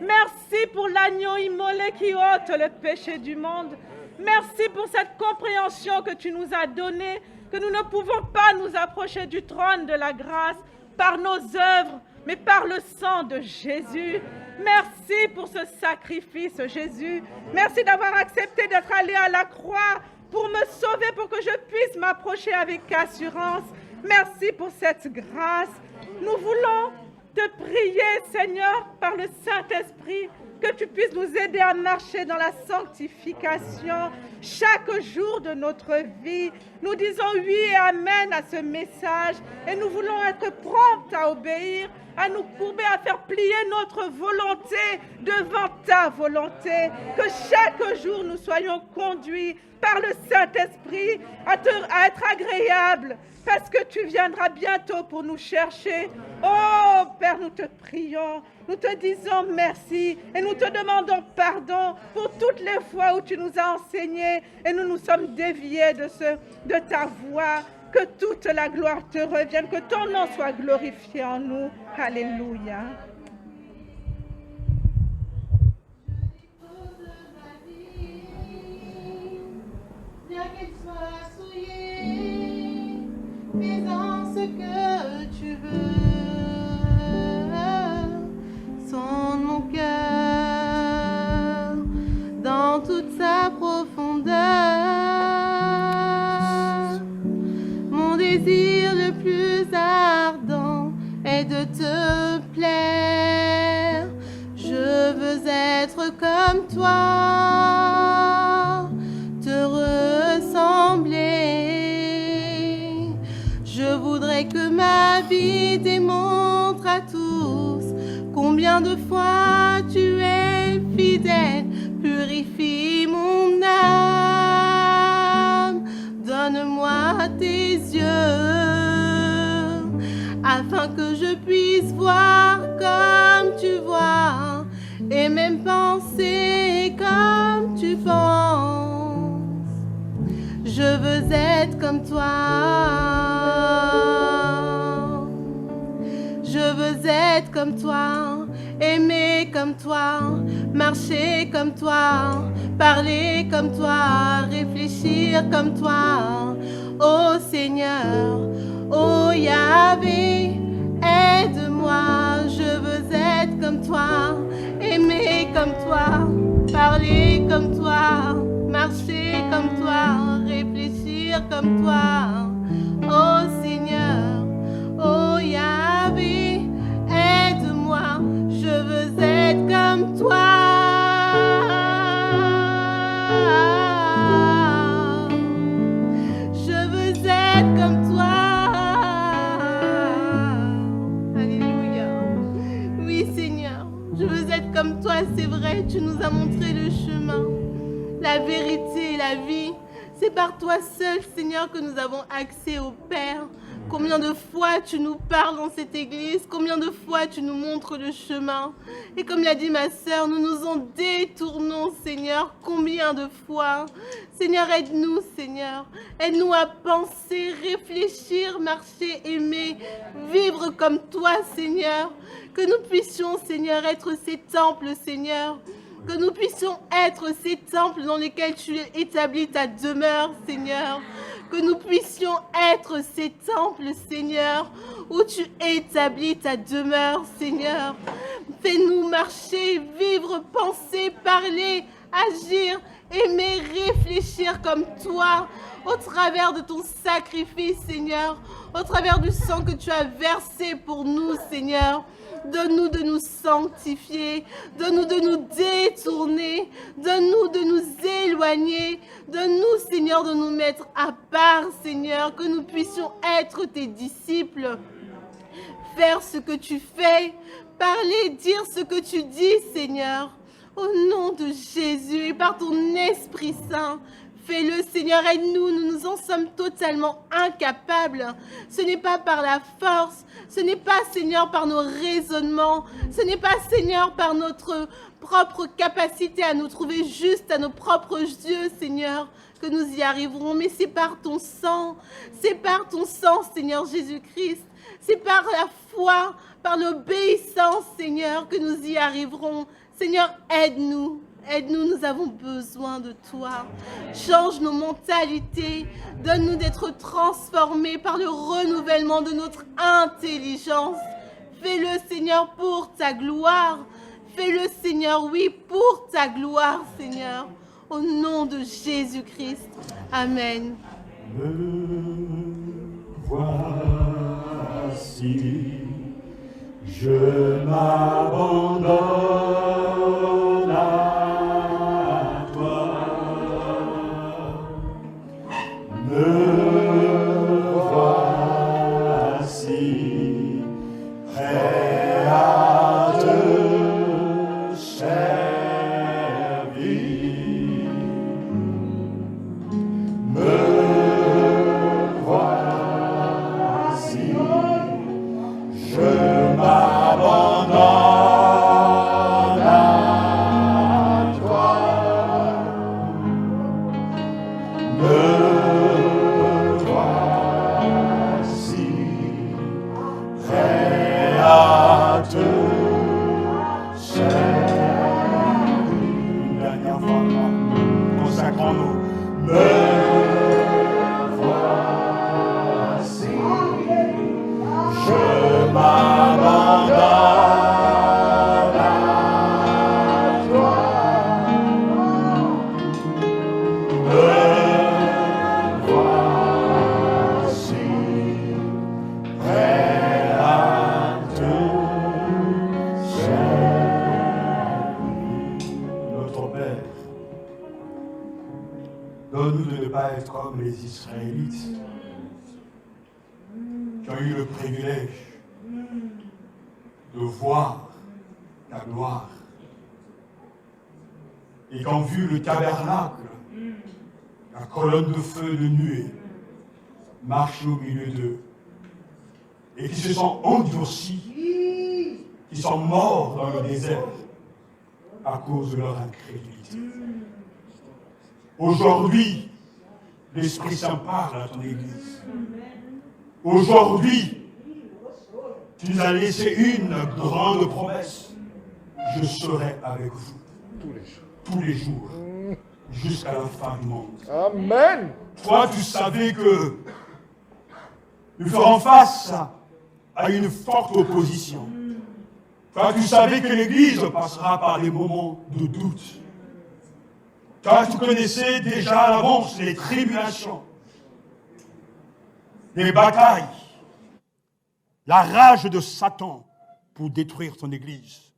Speaker 6: Merci pour l'agneau immolé qui ôte le péché du monde. Merci pour cette compréhension que tu nous as donnée, que nous ne pouvons pas nous approcher du trône de la grâce par nos œuvres, mais par le sang de Jésus. Merci pour ce sacrifice, Jésus. Merci d'avoir accepté d'être allé à la croix pour me sauver, pour que je puisse m'approcher avec assurance. Merci pour cette grâce. Nous voulons te prier, Seigneur, par le Saint-Esprit, que tu puisses nous aider à marcher dans la sanctification chaque jour de notre vie. Nous disons oui et amen à ce message et nous voulons être prompts à obéir, à nous courber, à faire plier notre volonté devant ta volonté. Que chaque jour nous soyons conduits par le Saint-Esprit à être agréables, parce que tu viendras bientôt pour nous chercher. Oh Père, nous te prions, nous te disons merci et nous te demandons pardon pour toutes les fois où tu nous as enseigné et nous nous sommes déviés de ta voie. Que toute la gloire te revienne, que ton nom soit glorifié en nous. Alléluia.
Speaker 8: Bien qu'elle soit souillée, mais dans ce que tu veux, sonde mon cœur dans toute sa profondeur. désir le plus ardent est de te plaire. Je veux être comme toi, te ressembler. Je voudrais que ma vie démontre à tous combien de fois tu es fidèle. Purifie mon âme, donne-moi tes yeux, afin que je puisse voir comme tu vois, et même penser comme tu penses. Je veux être comme toi. Je veux être comme toi, aimer comme toi, marcher comme toi, parler comme toi, réfléchir comme toi. Oh Seigneur, oh Yahvé, aide-moi. Je veux être comme toi, aimer comme toi, parler comme toi, marcher comme toi, réfléchir comme toi. Oh Seigneur, oh Yahvé, aide-moi. Je veux être comme toi. Je veux être comme toi. Alléluia. Oui Seigneur, je veux être comme toi, c'est vrai, tu nous as montré le chemin, la vérité et la vie. C'est par toi seul, Seigneur, que nous avons accès au Père. Combien de fois tu nous parles dans cette église, combien de fois tu nous montres le chemin. Et comme l'a dit ma sœur, nous nous en détournons, Seigneur, combien de fois. Seigneur, aide-nous, Seigneur. Aide-nous à penser, réfléchir, marcher, aimer, vivre comme toi, Seigneur. Que nous puissions, Seigneur, être ces temples, Seigneur. Que nous puissions être ces temples dans lesquels tu établis ta demeure, Seigneur. Que nous puissions être ces temples, Seigneur, où tu établis ta demeure, Seigneur. Fais-nous marcher, vivre, penser, parler, agir, aimer, réfléchir comme toi, au travers de ton sacrifice, Seigneur, au travers du sang que tu as versé pour nous, Seigneur. Donne-nous de nous sanctifier, donne-nous de nous détourner, donne-nous de nous éloigner, donne-nous, Seigneur, de nous mettre à part, Seigneur, que nous puissions être tes disciples, faire ce que tu fais, parler, dire ce que tu dis, Seigneur, au nom de Jésus et par ton Esprit Saint. Fais-le, Seigneur, aide-nous, nous nous en sommes totalement incapables. Ce n'est pas par la force, ce n'est pas, Seigneur, par nos raisonnements, ce n'est pas, Seigneur, par notre propre capacité à nous trouver justes à nos propres yeux, Seigneur, que nous y arriverons, mais c'est par ton sang, Seigneur Jésus-Christ, c'est par la foi, par l'obéissance, Seigneur, que nous y arriverons. Seigneur, aide-nous. Aide-nous, nous avons besoin de toi. Change nos mentalités. Donne-nous d'être transformés par le renouvellement de notre intelligence. Fais-le, Seigneur, pour ta gloire. Fais-le, Seigneur, oui, pour ta gloire, Seigneur. Au nom de Jésus-Christ. Amen.
Speaker 2: Me voici, je m'abandonne à toi. Me voici, prêt à te servir. Me voici, je m'abandonne Israélites qui ont eu le privilège de voir la gloire et qui ont vu le tabernacle, la colonne de feu de nuée, marcher au milieu d'eux et qui se sont endurcis, qui sont morts dans le désert à cause de leur incrédulité. Aujourd'hui, l'Esprit Saint parle à ton Église. Aujourd'hui, tu nous as laissé une grande promesse. Je serai avec vous tous les jours, jusqu'à la fin du monde.
Speaker 7: Amen.
Speaker 2: Toi, tu savais que nous ferons face à une forte opposition. Toi, tu savais que l'Église passera par des moments de doute. Toi, tu connaissais déjà à l'avance les tribulations, les batailles, la rage de Satan pour détruire ton Église.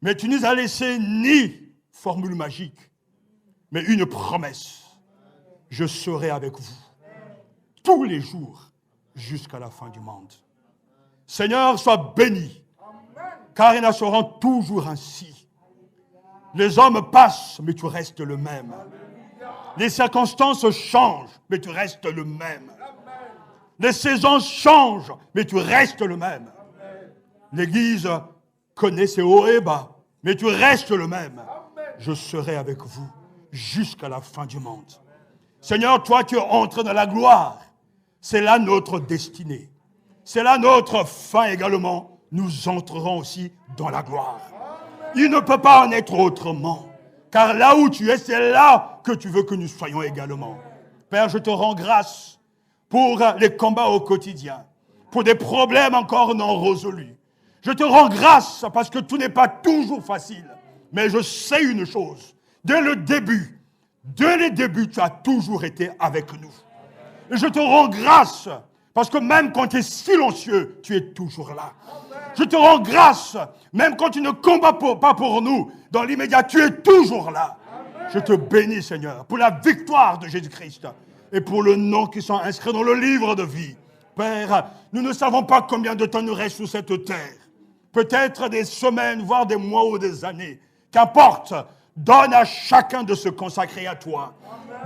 Speaker 2: Mais tu nous as laissé ni formule magique, mais une promesse. Je serai avec vous tous les jours jusqu'à la fin du monde. Seigneur, sois béni, car il en sera toujours ainsi. Les hommes passent, mais tu restes le même. Les circonstances changent, mais tu restes le même. Les saisons changent, mais tu restes le même. L'Église connaît ses hauts et bas, mais tu restes le même. Je serai avec vous jusqu'à la fin du monde. Seigneur, toi, tu entres dans la gloire. C'est là notre destinée. C'est là notre fin également. Nous entrerons aussi dans la gloire. Il ne peut pas en être autrement. Car là où tu es, c'est là que tu veux que nous soyons également. Père, je te rends grâce pour les combats au quotidien, pour des problèmes encore non résolus. Je te rends grâce parce que tout n'est pas toujours facile. Mais je sais une chose. Dès le début, tu as toujours été avec nous. Et je te rends grâce parce que même quand tu es silencieux, tu es toujours là. Je te rends grâce, même quand tu ne combats pas pour nous, dans l'immédiat, tu es toujours là. Je te bénis, Seigneur, pour la victoire de Jésus-Christ et pour le nom qui sont inscrits dans le livre de vie. Père, nous ne savons pas combien de temps nous reste sur cette terre. Peut-être des semaines, voire des mois ou des années. Qu'importe, donne à chacun de se consacrer à toi,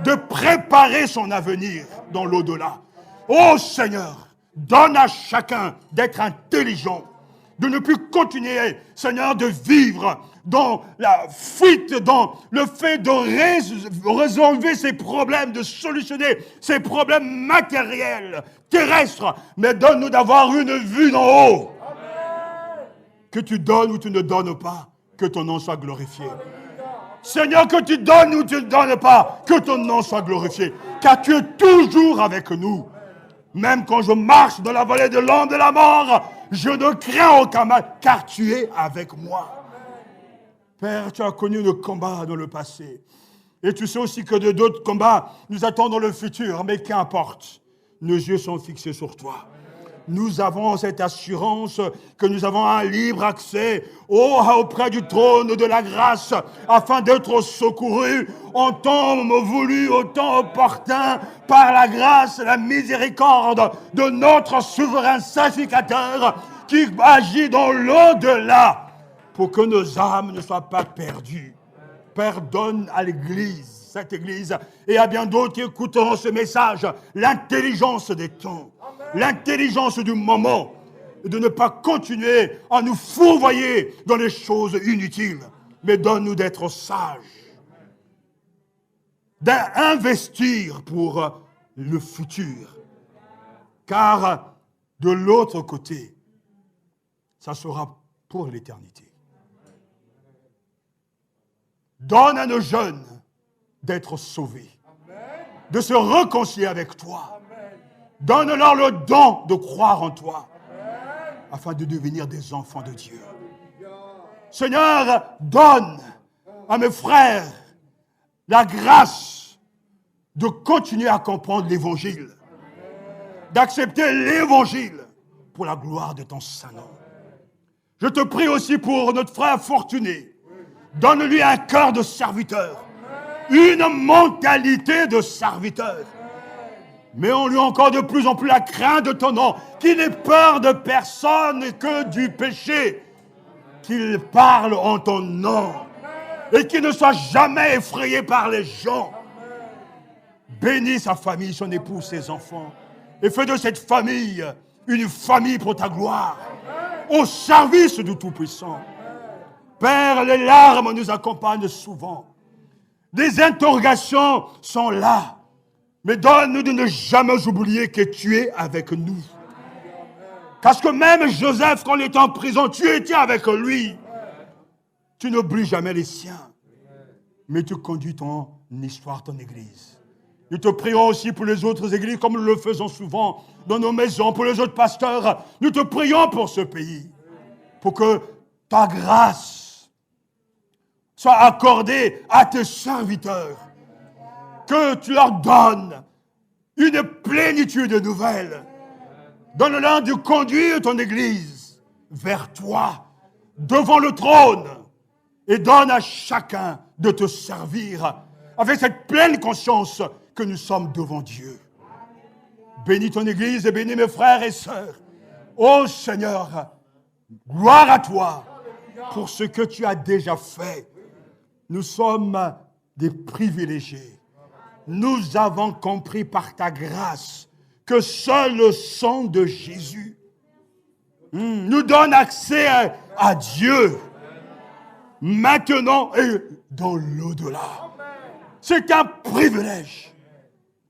Speaker 2: de préparer son avenir dans l'au-delà. Oh Seigneur, donne à chacun d'être intelligent, de ne plus continuer, Seigneur, de vivre dans la fuite, dans le fait de résolver ses problèmes, de solutionner ses problèmes matériels, terrestres, mais donne-nous d'avoir une vue d'en haut. Que tu donnes ou tu ne donnes pas, que ton nom soit glorifié. Seigneur, que tu donnes ou tu ne donnes pas, que ton nom soit glorifié. Car tu es toujours avec nous. Même quand je marche dans la vallée de l'ombre de la mort, je ne crains aucun mal, car tu es avec moi. Père, tu as connu nos combats dans le passé. Et tu sais aussi que d'autres combats nous attendent dans le futur. Mais qu'importe, nos yeux sont fixés sur toi. Nous avons cette assurance que nous avons un libre accès auprès du trône de la grâce afin d'être secourus en temps voulu, au temps opportun, par la grâce et la miséricorde de notre souverain sacrificateur qui agit dans l'au-delà pour que nos âmes ne soient pas perdues. Père, donne à l'Église, cette Église, et à bien d'autres qui écouteront ce message, l'intelligence des temps. L'intelligence du moment, et de ne pas continuer à nous fourvoyer dans les choses inutiles, mais donne-nous d'être sages, d'investir pour le futur, car de l'autre côté, ça sera pour l'éternité. Donne à nos jeunes d'être sauvés, de se réconcilier avec toi. Donne-leur le don de croire en toi, afin de devenir des enfants de Dieu. Seigneur, donne à mes frères la grâce de continuer à comprendre l'Évangile, d'accepter l'Évangile pour la gloire de ton Saint-Nom. Je te prie aussi pour notre frère Fortuné. Donne-lui un cœur de serviteur, une mentalité de serviteur. Mais on lui encore de plus en plus la crainte de ton nom, qu'il n'ait peur de personne que du péché, qu'il parle en ton nom et qu'il ne soit jamais effrayé par les gens. Bénis sa famille, son épouse, ses enfants et fais de cette famille une famille pour ta gloire, au service du Tout-Puissant. Père, les larmes nous accompagnent souvent. Des interrogations sont là. Mais donne-nous de ne jamais oublier que tu es avec nous. Parce que même Joseph, quand il était en prison, tu étais avec lui. Tu n'oublies jamais les siens. Mais tu conduis ton histoire, ton église. Nous te prions aussi pour les autres églises, comme nous le faisons souvent dans nos maisons, pour les autres pasteurs. Nous te prions pour ce pays, pour que ta grâce soit accordée à tes serviteurs, que tu leur donnes une plénitude de nouvelles. Donne-leur de conduire ton église vers toi, devant le trône, et donne à chacun de te servir avec cette pleine conscience que nous sommes devant Dieu. Bénis ton église et bénis mes frères et sœurs. Ô Seigneur, gloire à toi pour ce que tu as déjà fait. Nous sommes des privilégiés. Nous avons compris par ta grâce que seul le sang de Jésus nous donne accès à Dieu, maintenant et dans l'au-delà. C'est un privilège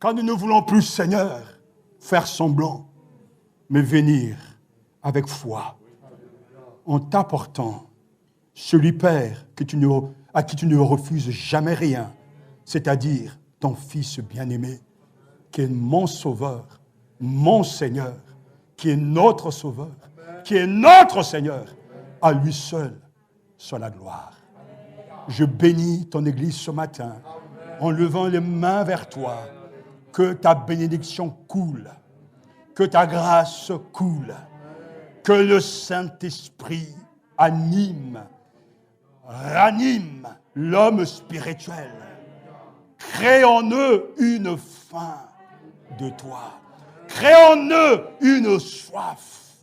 Speaker 2: quand nous ne voulons plus, Seigneur, faire semblant, mais venir avec foi, en t'apportant celui, Père, à qui tu ne refuses jamais rien, c'est-à-dire ton Fils bien-aimé, qui est mon Sauveur, mon Seigneur, qui est notre Sauveur, qui est notre Seigneur. À lui seul soit la gloire. Je bénis ton Église ce matin en levant les mains vers toi. Que ta bénédiction coule, que ta grâce coule, que le Saint-Esprit ranime l'homme spirituel. Crée en eux une faim de toi. Crée en eux une soif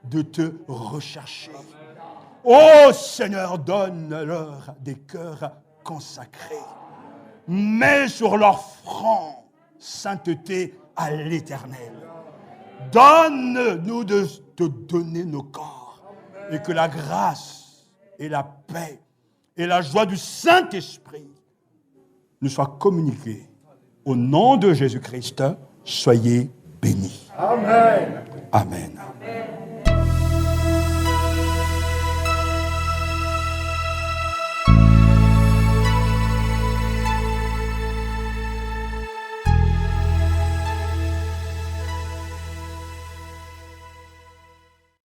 Speaker 2: de te rechercher. Ô Seigneur, donne-leur des cœurs consacrés. Mets sur leur front sainteté à l'Éternel. Donne-nous de te donner nos corps et que la grâce et la paix et la joie du Saint-Esprit nous soient communiquées. Au nom de Jésus-Christ, soyez bénis. Amen. Amen.